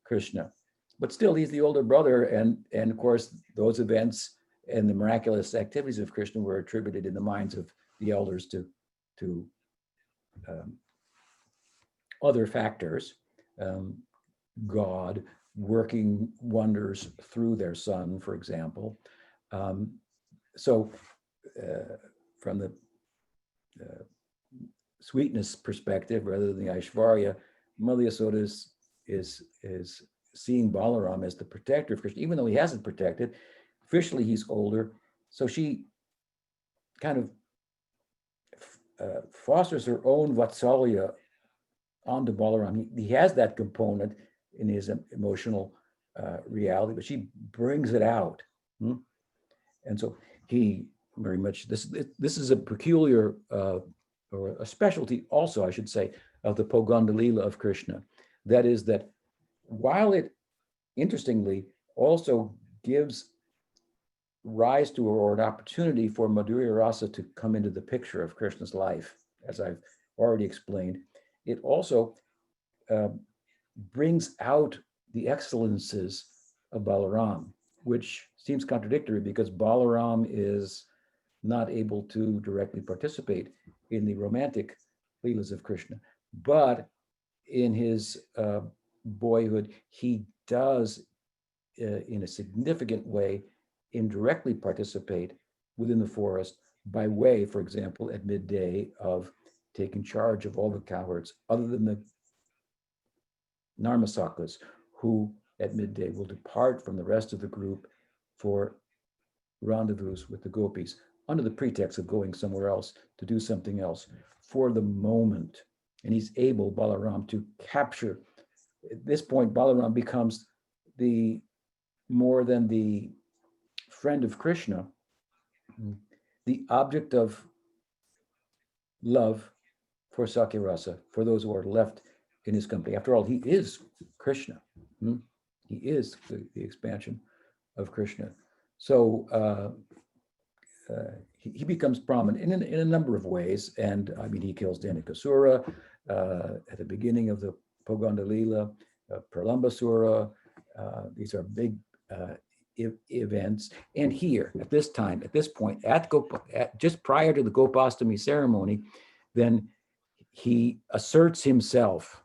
Krishna? But still, he's the older brother, and of course, those events and the miraculous activities of Krishna were attributed in the minds of the elders to other factors, God working wonders through their son, for example. So from the sweetness perspective, rather than the Aishvarya, Mother Yasoda is seeing Balaram as the protector of Krishna, even though he hasn't protected. Officially, he's older. So she kind of fosters her own Vatsalya onto Balaram. He has that component in his emotional reality, but she brings it out. And so he very much, this is a peculiar, or a specialty also, I should say, of the Poganda Leela of Krishna. That is that while it, interestingly, also gives rise to or an opportunity for Madhurya Rasa to come into the picture of Krishna's life, as I've already explained, it also brings out the excellences of Balaram, which seems contradictory because Balaram is not able to directly participate in the romantic leelas of Krishna. But in his boyhood, he does, in a significant way, indirectly participate within the forest by way, for example, at midday, of taking charge of all the cowherds, other than the Narmasakas, who at midday will depart from the rest of the group for rendezvous with the gopis under the pretext of going somewhere else to do something else for the moment. And he's able, Balaram, to capture. At this point, Balaram becomes the more than the friend of Krishna, the object of love for Sakyarasa, for those who are left in his company. After all, he is Krishna. He is the expansion of Krishna. So he becomes prominent in a number of ways. And I mean, he kills Danikasura at the beginning of the Pogandalila, Pralambasura. These are big events. And here, at this time, at this point, just prior to the Gopastami ceremony, then he asserts himself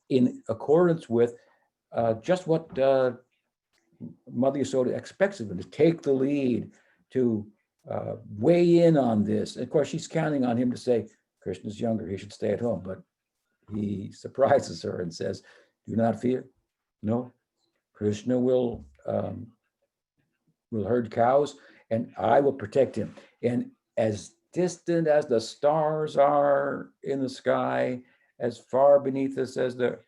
in accordance with just what Mother Yasoda expects of him, to take the lead, to weigh in on this. And of course, she's counting on him to say, Krishna's younger, he should stay at home. But he surprises her and says, do not fear. No, Krishna will herd cows and I will protect him. And as distant as the stars are in the sky, as far beneath us as the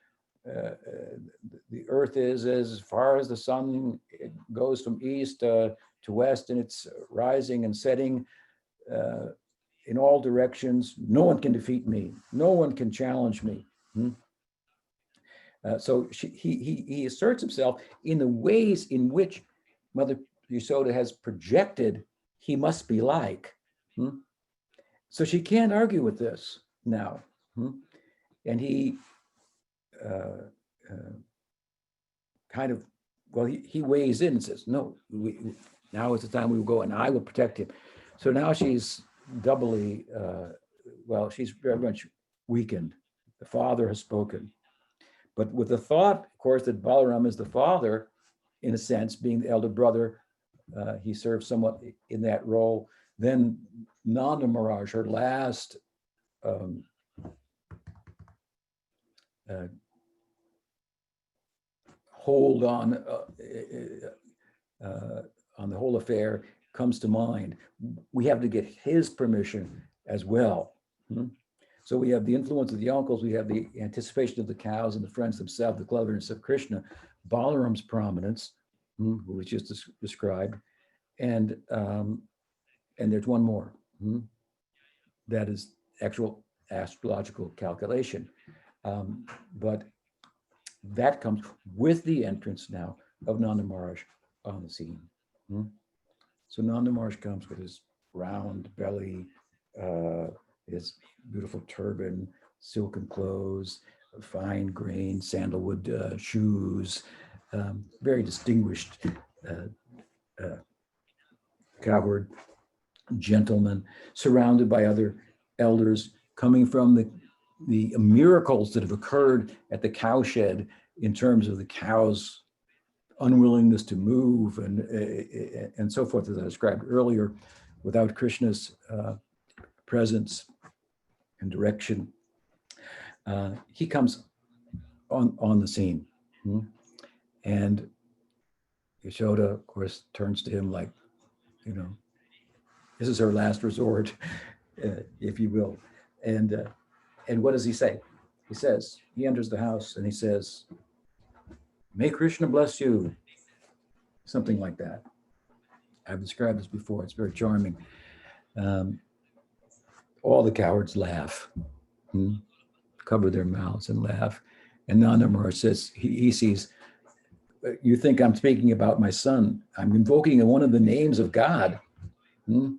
earth is, as far as the sun goes from east to west, and it's rising and setting in all directions. No one can defeat me. No one can challenge me. So he asserts himself in the ways in which Mother Yasoda has projected he must be like. So she can't argue with this now. And he kind of, well, he weighs in and says, no, now is the time we will go and I will protect him. So now she's doubly, well, she's very much weakened. The father has spoken. But with the thought, of course, that Balaram is the father, in a sense, being the elder brother, he serves somewhat in that role. Then Nanda Maharaj, her last hold on the whole affair comes to mind. We have to get his permission as well. So we have the influence of the uncles, we have the anticipation of the cows and the friends themselves, the cleverness of Krishna, Balaram's prominence, who was just described, and there's one more. That is actual astrological calculation. But that comes with the entrance now of Nanda Maharaj on the scene. So Nanda Maharaj comes with his round belly, his beautiful turban, silken clothes, fine grain, sandalwood shoes, very distinguished cowherd gentleman, surrounded by other elders coming from the miracles that have occurred at the cowshed in terms of the cows' unwillingness to move and so forth, as I described earlier, without Krishna's presence and direction. He comes on the scene. And Yashoda, of course, turns to him like, this is her last resort, if you will. And what does he say? He says, he enters the house and he says, may Krishna bless you. Something like that. I've described this before. It's very charming. All the cowards laugh, cover their mouths and laugh. And Nanda Maharaj says, he sees, you think I'm speaking about my son. I'm invoking one of the names of God. He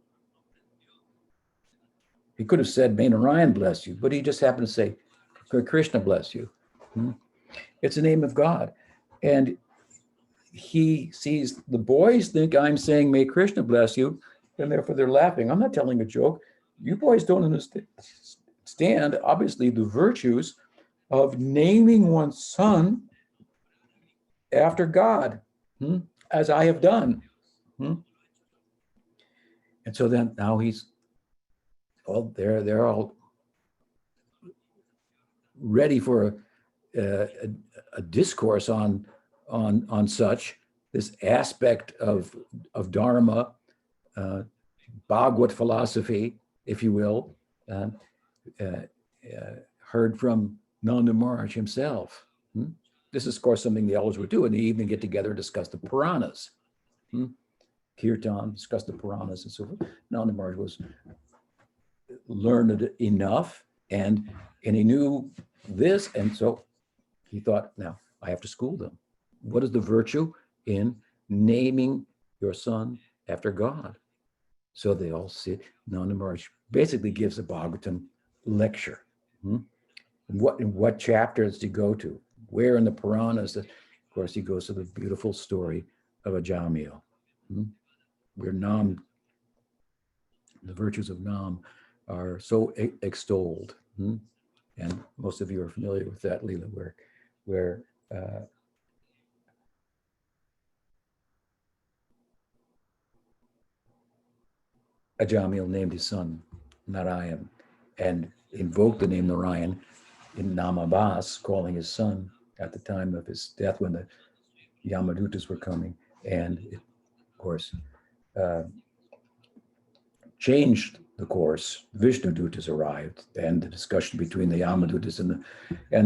could have said, may Narayan bless you, but he just happened to say, Krishna bless you. It's the name of God. And he sees the boys think I'm saying, may Krishna bless you, and therefore they're laughing. I'm not telling a joke. You boys don't understand, obviously, the virtues of naming one's son after God, as I have done. And so then now they're all ready for a discourse on such this aspect of Dharma, Bhagavad philosophy, if you will, heard from Nanda Maharaj himself. This is, of course, something the elders would do in the evening, get together and discuss the Puranas. Kirtan, discuss the Puranas and so forth. Nanda Maharaj was learned enough and he knew this, and so he thought, now I have to school them. What is the virtue in naming your son after God. So they all sit. Nanda Maharaj basically gives a Bhagavatam lecture. What chapters do you go to? Where in the Puranas? Of course, he goes to the beautiful story of Ajamil, where Nam, the virtues of Nam, are so extolled. And most of you are familiar with that Leela, where Ajamil named his son Narayan and invoked the name Narayan in Namabas, calling his son at the time of his death when the Yamadutas were coming. And it, of course, changed the course. Vishnudutas arrived, and the discussion between the Yamadutas and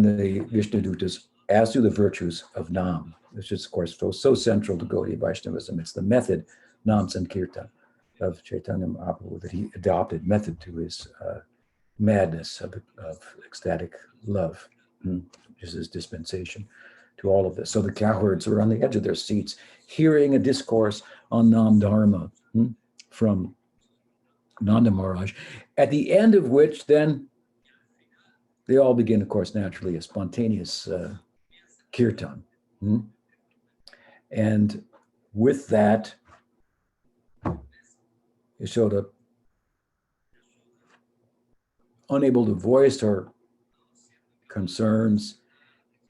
the Vishnudutas as to the virtues of Nam, which is, of course, so central to Gaudiya Vaishnavism. It's the method, Nam Sankirtan, of Chaitanya Mahaprabhu that he adopted, method to his madness of ecstatic love, which is his dispensation to all of this. So the cowherds are on the edge of their seats, hearing a discourse on Nam Dharma from Nanda Maharaj, at the end of which then they all begin, of course, naturally a spontaneous kirtan. And with that, Yashoda, unable to voice her concerns,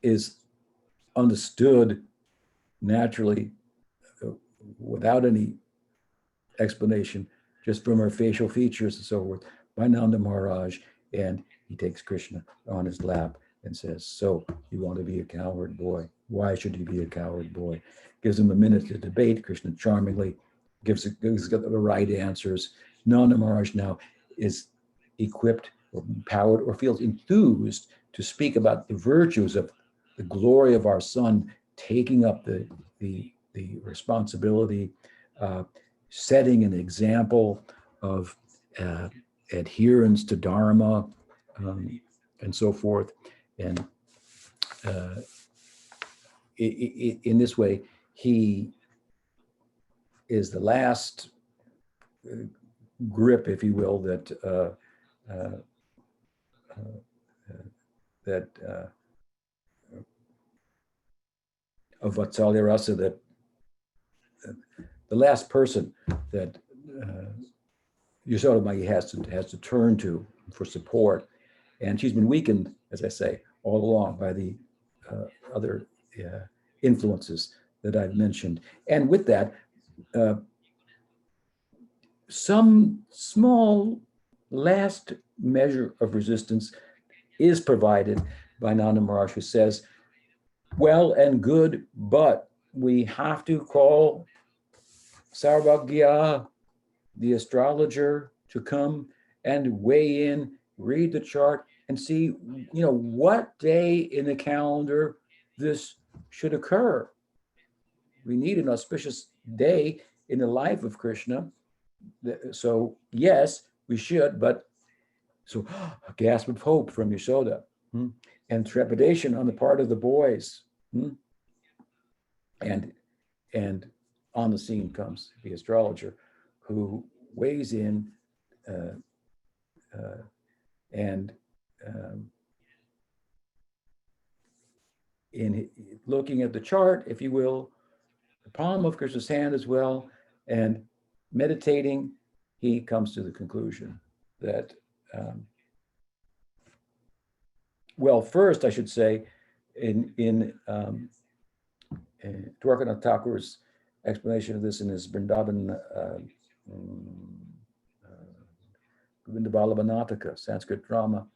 is understood naturally without any explanation, just from her facial features and so forth, by Nanda Maharaj. And he takes Krishna on his lap and says, so you want to be a cowherd boy? Why should you be a cowherd boy? Gives him a minute to debate. Krishna charmingly gives the right answers. Nanda Maharaj now is equipped or empowered or feels enthused to speak about the virtues of the glory of our son, taking up the responsibility, setting an example of adherence to Dharma, and so forth. And in this way, he is the last grip, if you will, that of Vatsalya Rasa, that the last person that Yasodamai has to turn to for support. And she's been weakened, as I say, all along by the other influences that I've mentioned. And with that, some small last measure of resistance is provided by Nanda Maharaj, who says, well and good, but we have to call Sarvagya, the astrologer, to come and weigh in, read the chart, and see, what day in the calendar this should occur. We need an auspicious day in the life of Krishna. So yes, we should, but so a gasp of hope from Yashoda, and trepidation on the part of the boys. And on the scene comes the astrologer, who weighs in and in looking at the chart, if you will, the palm of Krishna's hand as well, and meditating, he comes to the conclusion that, well, first I should say, in Dwarkanath Thakur's explanation of this in his Vrindavan Vrindavalabhanataka, Sanskrit drama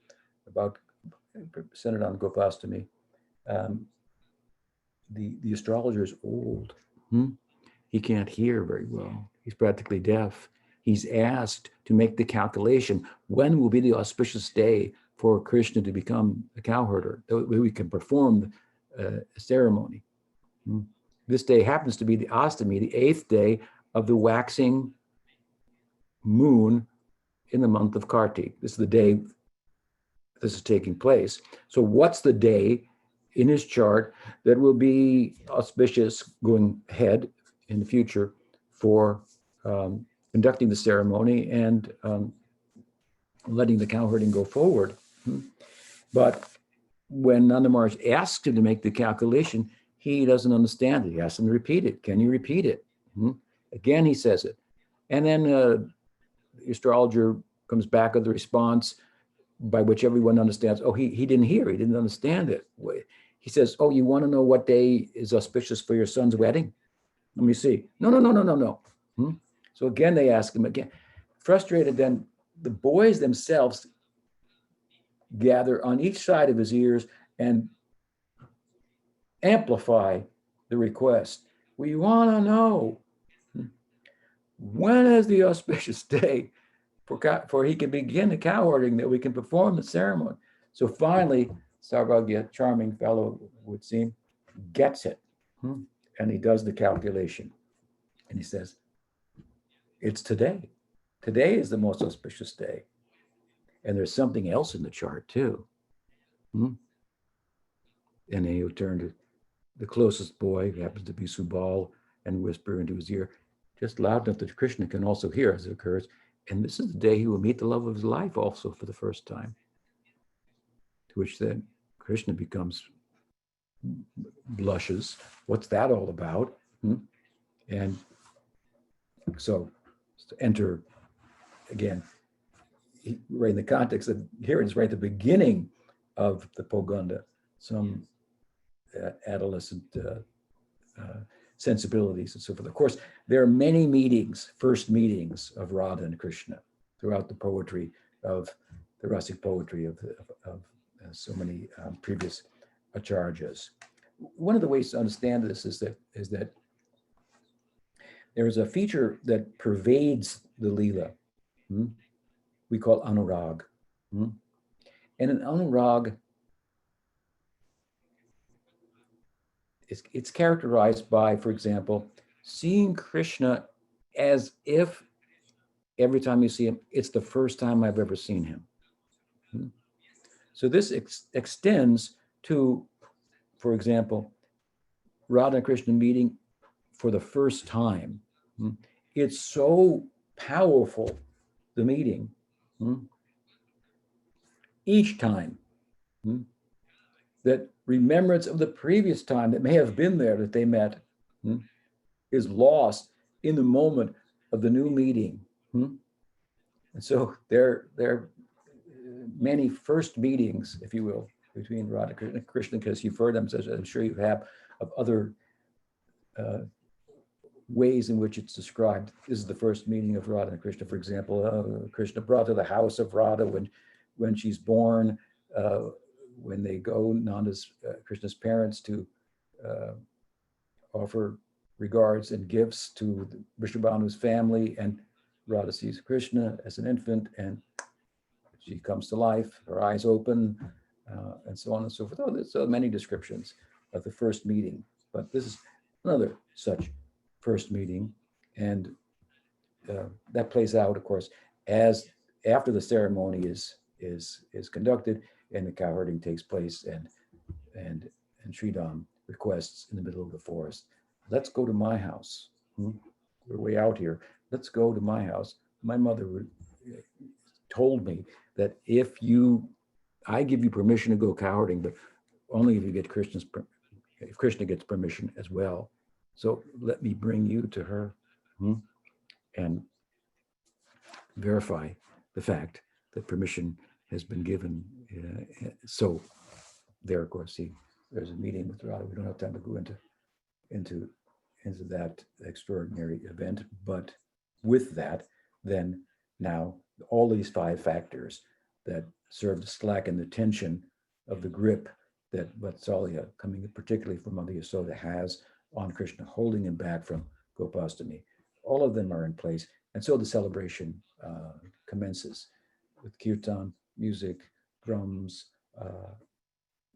centered on Gopastami. The astrologer is old. He can't hear very well. He's practically deaf. He's asked to make the calculation, when will be the auspicious day for Krishna to become a cowherder, that we can perform a ceremony. This day happens to be the Astami, the 8th day of the waxing moon in the month of Kartik. This is the day this is taking place. So what's the day in his chart that will be auspicious going ahead in the future for conducting the ceremony and letting the cow herding go forward. But when Nanda Maharaj asks him to make the calculation, he doesn't understand it. He asks him to repeat it. Can you repeat it? Again, he says it. And then the astrologer comes back with the response by which everyone understands, oh, he didn't hear, he didn't understand it. He says, oh, you want to know what day is auspicious for your son's wedding? Let me see. No. So again, they ask him again. Frustrated, then the boys themselves gather on each side of his ears and amplify the request. We want to know, when is the auspicious day for he can begin the cow herding, that we can perform the ceremony? So finally, Sarvagya, charming fellow would seem, gets it. And he does the calculation. And he says, it's today. Today is the most auspicious day. And there's something else in the chart too. And then he would turn to the closest boy, who happens to be Subal, and whisper into his ear, just loud enough that Krishna can also hear as it occurs. And this is the day he will meet the love of his life also for the first time. To which then Krishna blushes. What's that all about? And so to enter again, right in the context of here, it's right at the beginning of the Poganda, some adolescent sensibilities and so forth. Of course, there are many meetings, first meetings of Radha and Krishna throughout the poetry of the Rasic poetry of so many previous acharyas. One of the ways to understand this is that there is a feature that pervades the Leela. We call anurag. And an anurag, it's characterized by, for example, seeing Krishna as if every time you see him, it's the first time I've ever seen him. So this extends to, for example, Radha and Krishna meeting for the first time. It's so powerful, the meeting, each time, that remembrance of the previous time that may have been there that they met is lost in the moment of the new meeting. And so there are many first meetings, if you will, between Radha and Krishna, because you've heard them, as I'm sure you have, of other ways in which it's described. This is the first meeting of Radha and Krishna, for example. Krishna brought to the house of Radha when she's born, when they go, Krishna's parents, to offer regards and gifts to Vishnubanu's family, and Radha sees Krishna as an infant, and she comes to life, her eyes open, and so on and so forth. Oh, there's so many descriptions of the first meeting, but this is another such first meeting, and that plays out, of course, as after the ceremony is conducted and the cow herding takes place, and Sridham requests in the middle of the forest, let's go to my house. We're way out here. Let's go to my house. My mother told me that if I give you permission to go cow herding, but only if you get if Krishna gets permission as well. So let me bring you to her and verify the fact that permission has been given. So there, of course, there's a meeting with Radha. We don't have time to go into that extraordinary event, but with that, then now all these 5 factors that serve to slacken the tension of the grip that Vatsalya, coming particularly from Mother Yasoda, has on Krishna, holding him back from Gopastami. All of them are in place. And so the celebration commences with kirtan, music, drums,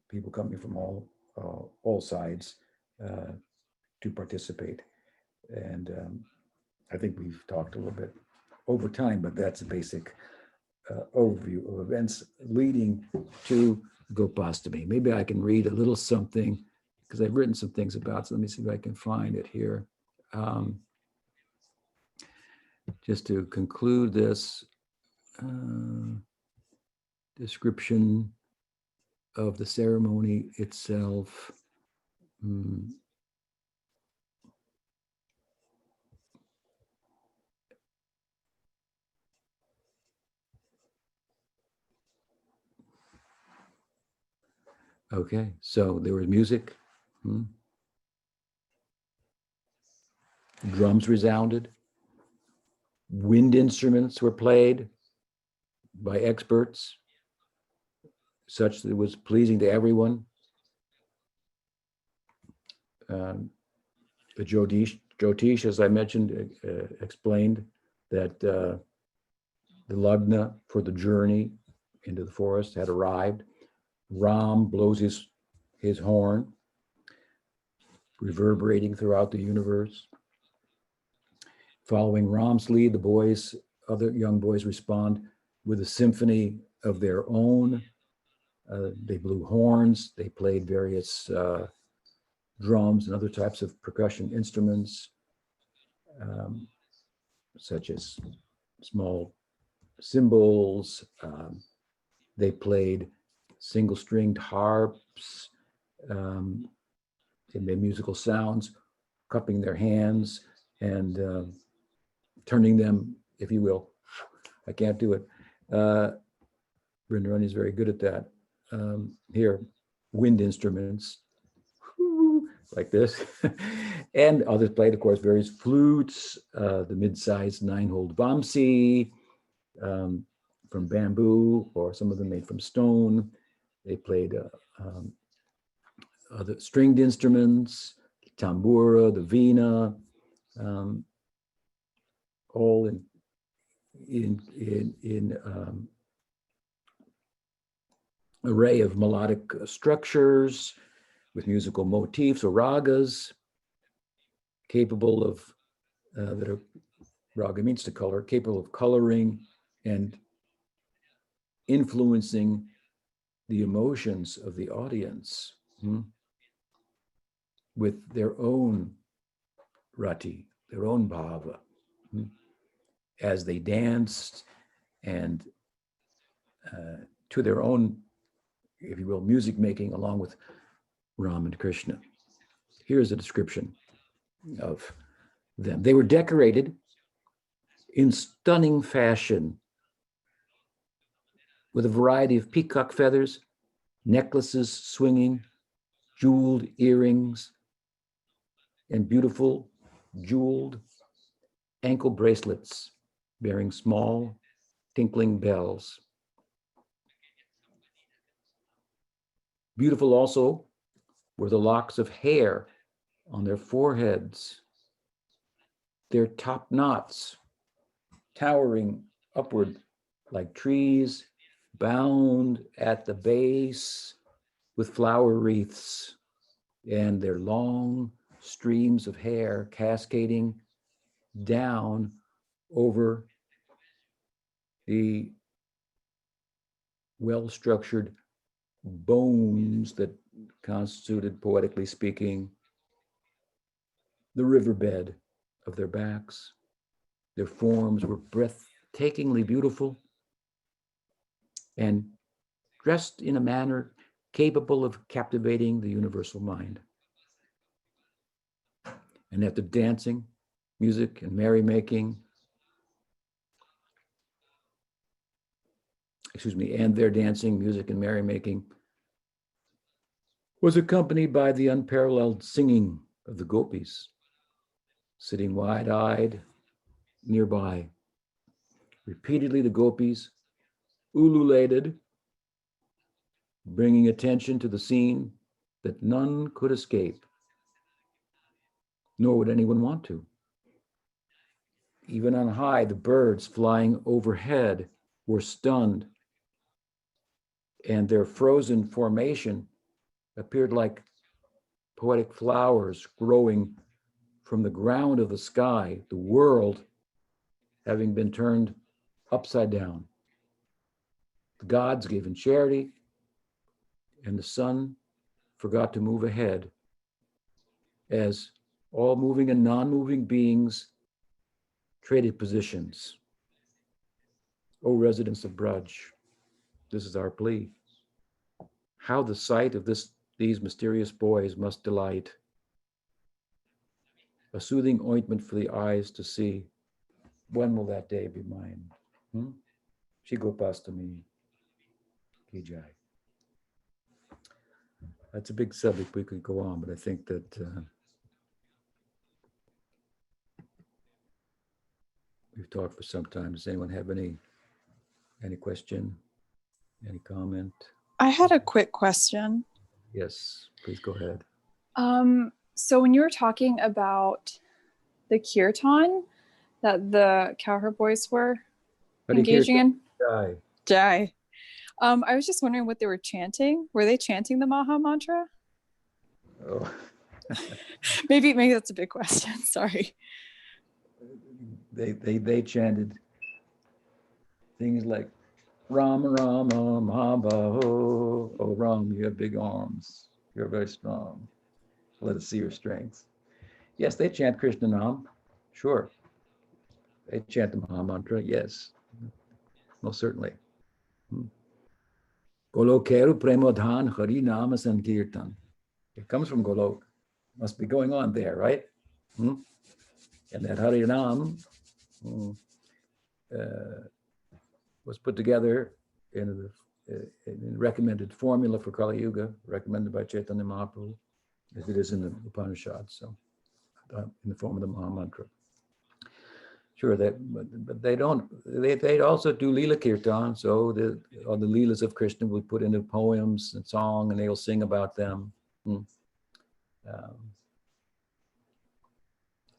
people coming from all sides to participate. And I think we've talked a little bit over time, but that's a basic overview of events leading to Gopastami. Maybe I can read a little something, because I've written some things about, so let me see if I can find it here. just to conclude this description of the ceremony itself. Okay, so there was music. Drums resounded. Wind instruments were played by experts, such that it was pleasing to everyone. The Jyotish, as I mentioned, explained that the Lagna for the journey into the forest had arrived. Ram blows his horn, reverberating throughout the universe. Following Ram's lead, other young boys respond with a symphony of their own. They blew horns, they played various drums and other types of percussion instruments, such as small cymbals. They played single-stringed harps. They made musical sounds, cupping their hands and turning them, if you will. I can't do it. Vrindarani is very good at that. Here, wind instruments, like this. And others played, of course, various flutes, the mid-sized 9-holed vamsi from bamboo, or some of them made from stone. They played other stringed instruments, tambura, the veena, all in array of melodic structures with musical motifs or ragas, capable of that are, raga means to color, capable of coloring and influencing the emotions of the audience with their own rati, their own bhava, as they danced and to their own, if you will, music making along with Ram and Krishna. Here's a description of them. They were decorated in stunning fashion with a variety of peacock feathers, necklaces swinging, jeweled earrings, and beautiful jeweled ankle bracelets bearing small tinkling bells. Beautiful also were the locks of hair on their foreheads, their top knots towering upward like trees, bound at the base with flower wreaths, and their long streams of hair cascading down over the well-structured bones that constituted, poetically speaking, the riverbed of their backs. Their forms were breathtakingly beautiful and dressed in a manner capable of captivating the universal mind. And after dancing, music, and merrymaking, and their dancing, music, and merrymaking was accompanied by the unparalleled singing of the gopis, sitting wide-eyed nearby. Repeatedly, the gopis ululated, bringing attention to the scene that none could escape, nor would anyone want to. Even on high, the birds flying overhead were stunned, and their frozen formation appeared like poetic flowers growing from the ground of the sky, the world having been turned upside down. The gods gave in charity, and the sun forgot to move ahead, as all moving and non-moving beings traded positions. O residents of Braj, this is our plea. How the sight of these mysterious boys must delight. A soothing ointment for the eyes to see. When will that day be mine? Shri Gopastami ki jai. That's a big subject. We could go on, but I think that we've talked for some time. Does anyone have any question, any comment? I had a quick question. Yes, please go ahead. So when you were talking about the kirtan that the cowherd boys were engaging in, Jai. I was just wondering what they were chanting. Were they chanting the Maha Mantra? Oh. maybe that's a big question. Sorry. They chanted things like Ram Rama Mahabaho. Oh Ram, you have big arms. You're very strong. Let us see your strength. Yes, they chant Krishna Nam. Sure. They chant the Maha Mantra. Yes, most certainly. Golokeru Premodhan Hari Nama Sankirtan. It comes from Golok. Must be going on there, right? And that Hari Nam was put together in a recommended formula for Kali Yuga, recommended by Chaitanya Mahaprabhu, as it is in the Upanishads, so in the form of the Maha Mantra. Sure, but they don't. They also do Leela Kirtan, so all the Leelas of Krishna we put into poems and song, and they'll sing about them.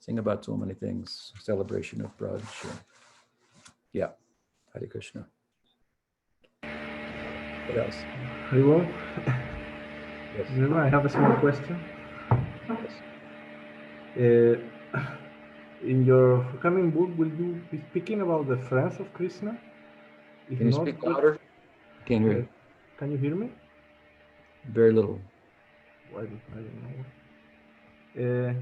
Sing about so many things. Celebration of Braj. Yeah, Hare Krishna. What else? Haribo? Yes. I have a small question. Yes. In your coming book, will you be speaking about the friends of Krishna? If Can you not, speak louder? Can't hear you. Can you hear me? Very little. I don't know.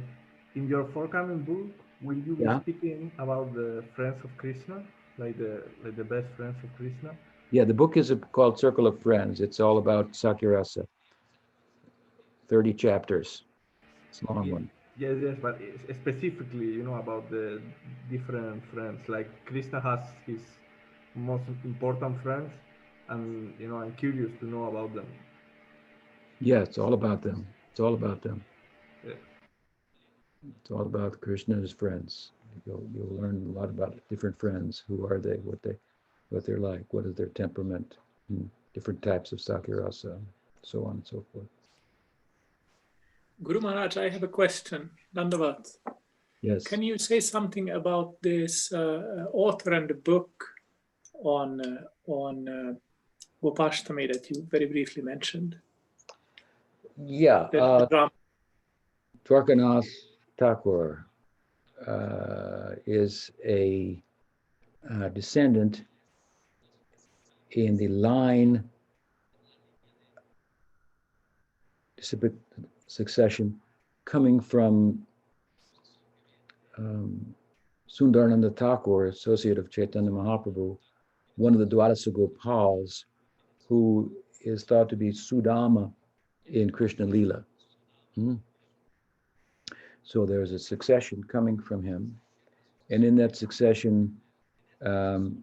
In your forthcoming book, will you be speaking about the friends of Krishna, like the best friends of Krishna? Yeah, the book is called Circle of Friends. It's all about Sakirasa. 30 chapters. It's a long one. Yes, but specifically, about the different friends. Like Krishna has his most important friends, and I'm curious to know about them. Yeah, it's all about them. It's all about them. Yeah. It's all about Krishna and his friends. You'll learn a lot about different friends. Who are they? What they're like? What is their temperament? Different types of Sakirasa, so on and so forth. Guru Maharaj, I have a question. Dandavat. Yes. Can you say something about this author and the book on Gopastami that you very briefly mentioned? Yeah. Dwarkanath Thakur is a descendant in the line succession coming from Sundarananda Thakur, associate of Chaitanya Mahaprabhu, one of the Dwadasa Gopals, who is thought to be Sudama in Krishna Leela. So there's a succession coming from him. And in that succession, in,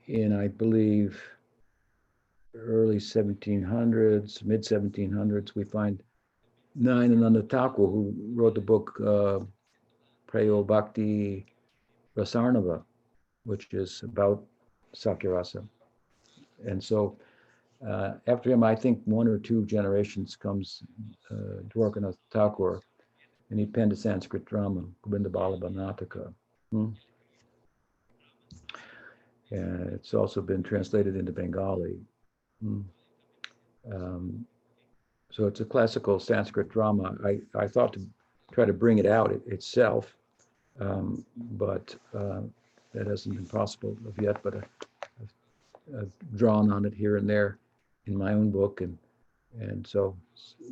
I believe, early 1700s, mid 1700s, we find Nayanananda Thakur, who wrote the book Prayo Bhakti Rasarnava, which is about Sakirasa. And so after him, I think one or two generations comes Dwarkanath Thakur, and he penned a Sanskrit drama, Govinda Ballabha Nataka. And it's also been translated into Bengali. So it's a classical Sanskrit drama. I thought to try to bring it out itself, but that hasn't been possible of yet, but I've drawn on it here and there in my own book. And so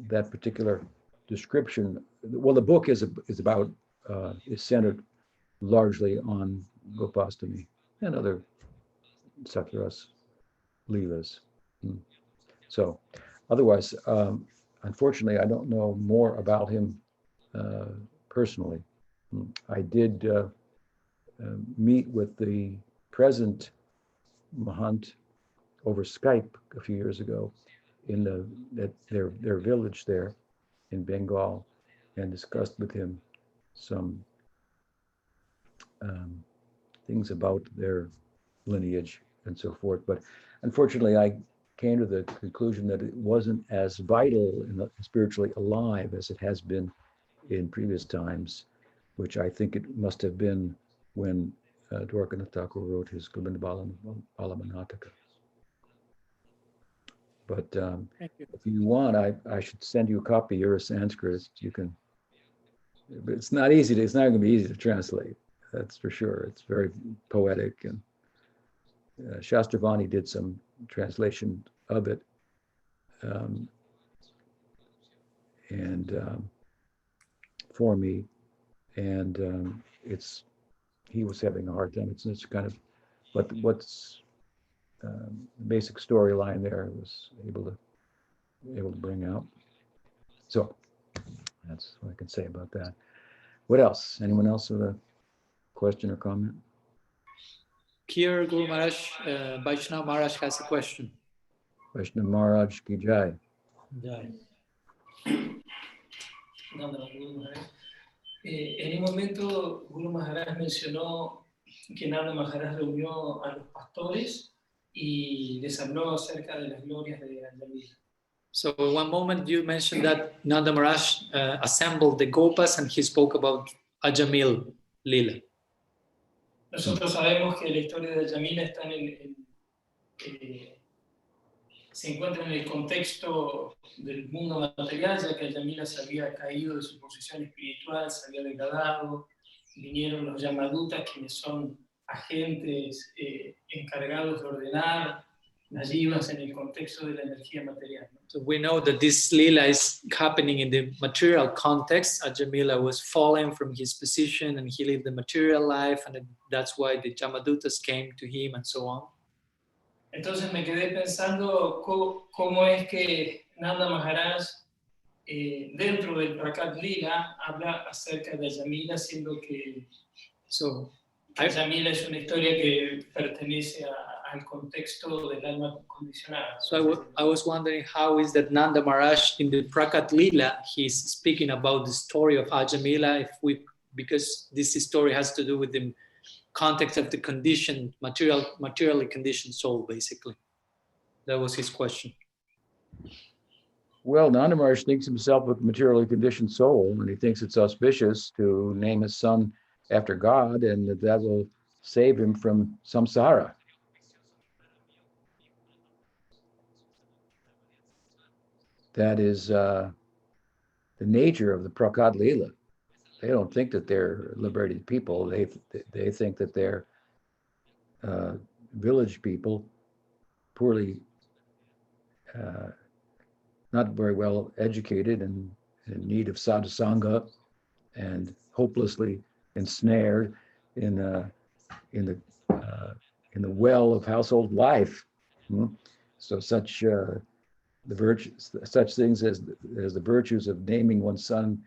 that particular description. Well, the book is about is centered largely on Gopastami and other Satyaras Leelas. So, otherwise, unfortunately, I don't know more about him personally. I did meet with the present Mahant over Skype a few years ago in their village there in Bengal, and discussed with him some things about their lineage and so forth. But unfortunately, I came to the conclusion that it wasn't as vital and spiritually alive as it has been in previous times, which I think it must have been when Dwarkanath Thakur wrote his Govinda Balamanataka. But if you want, I should send you a copy. You're a Sanskrit. You can, but it's not easy. It's not going to be easy to translate. That's for sure. It's very poetic, and Shastravani did some translation of it, and for me, and he was having a hard time. It's kind of, but what's the basic storyline there was able to bring out. So that's what I can say about that. What else? Anyone else with a question or comment? Here, Guru Maharaj, Vaishnav Maharaj has a question. Vaishnav Maharaj ki jai. Jai. En un momento, Guru Maharaj mencionó que Nanda Maharaj reunió a los pastores y les habló acerca de las glorias de Ajamila. So in one moment you mentioned that Nanda Maharaj assembled the Gopas and he spoke about Ajamil Lila. Nosotros sabemos que la historia de Ajamila está se encuentra en el contexto del mundo material, ya que Ajamila se había caído de su posición espiritual, se había degradado, vinieron los Yamadutas, quienes son agentes encargados de ordenar las yivas en el contexto de la energía material. So we know that this lila is happening in the material context. Ajamila was fallen from his position and he lived the material life, and that's why the Jamadutas came to him and so on. Entonces me quedé pensando cómo es que Nanda Maharaj dentro del Prakat Lila habla acerca de Ajamila, siendo que Ajamila es una historia que pertenece al contexto del alma condicionada. So I was wondering how is that Nanda Maharaj in the Prakat Lila, he's speaking about the story of Ajamila, because this story has to do with the context of the conditioned, materially conditioned soul, basically. That was his question. Well, Nanda Maharaj thinks himself a materially conditioned soul, and he thinks it's auspicious to name his son after God, and that will save him from samsara. That is the nature of the Prakat Lila. They don't think that they're liberated people. They think that they're village people, poorly, not very well educated and in need of sadhusanga, and hopelessly ensnared in the well of household life. So such things as the virtues of naming one's son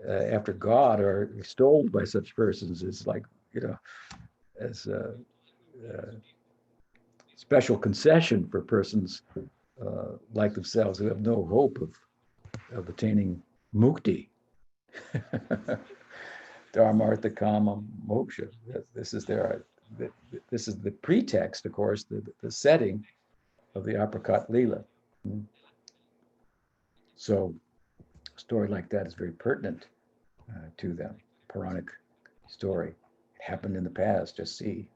after God are extolled by such persons. It's like, as a special concession for persons like themselves who have no hope of attaining mukti. Dharmartha kama moksha. This is the pretext, of course, the setting of the Aprakat Lila. So a story like that is very pertinent to them. Puranic story. It happened in the past. Just see,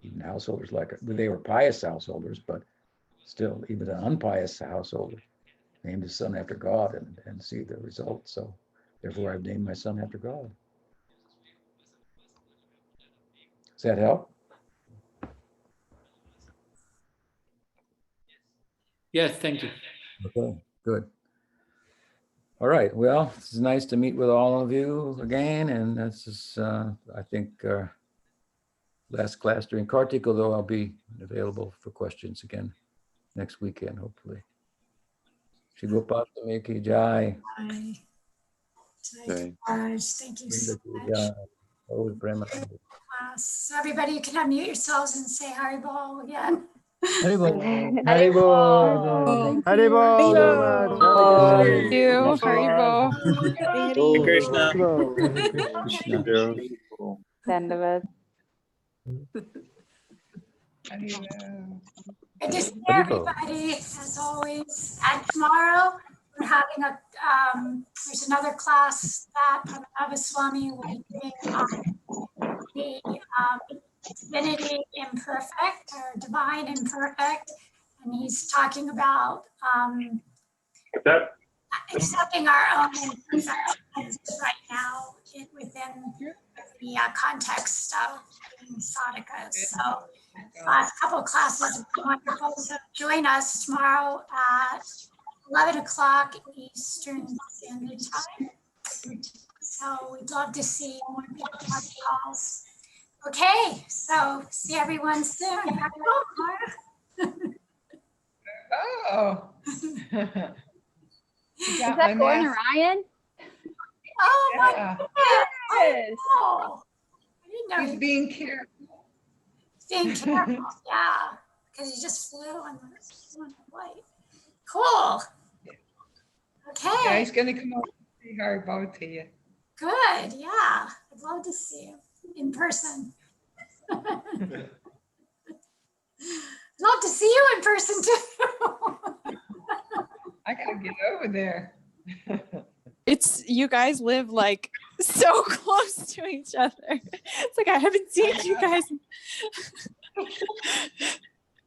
even householders they were pious householders, but still, even an unpious householder named his son after God and see the result. So therefore, I've named my son after God. Does that help? Yes, thank you. Okay, good. All right, well, it's nice to meet with all of you again, and this is, I think, last class during Kartik, although I'll be available for questions again next weekend, hopefully. Shri Gopastami ki jai. Thank you so much. Always Brahma. So everybody, you can unmute yourselves and say Haribol again. Haribol. Haribol. Haribol. Thank you. Haribo. Hare Krishna. Krishna. Dandavad. Good to see everybody, as always. And tomorrow, we're having a, there's another class that Swami will be doing on the divinity imperfect or divine imperfect. And he's talking about accepting our own imperfections right now within the context of being sadhakas. So last couple of classes have been wonderful. So join us tomorrow at 11 o'clock Eastern Standard Time. So we'd love to see more people on the calls. Okay, so see everyone soon. Oh. Is that Gordon Ryan? Oh my Yeah. goodness. Oh, I didn't know He's being careful. being careful. Yeah, because he just flew on the flight. Cool. Okay. Yeah, he's gonna come over and say hi about to you. Good. Yeah, I'd love to see you in person. Love to see you in person too. I gotta get over there. It's you guys live like so close to each other. It's like I haven't seen you guys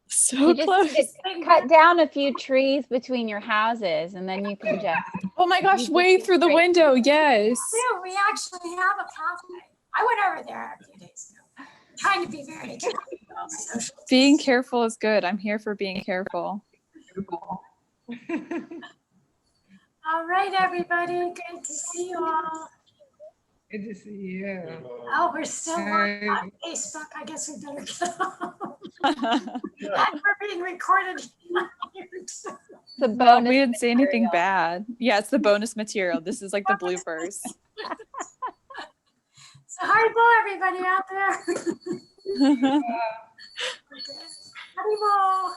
so You just close. need to cut down a few trees between your houses, and then you can just. Oh my gosh! Wave through the window. Yes. Yeah, we actually have a pathway. I went over there a few days ago. Trying to be very careful. Being careful is good. I'm here for being careful. All right, everybody. Good to see you all. Good to see you. Oh, we're still on Facebook. I guess we better get off. We're being recorded. The bonus. We didn't say anything bad. Yeah, it's the bonus material. This is like the bloopers. So Haribol, everybody out there. Haribol.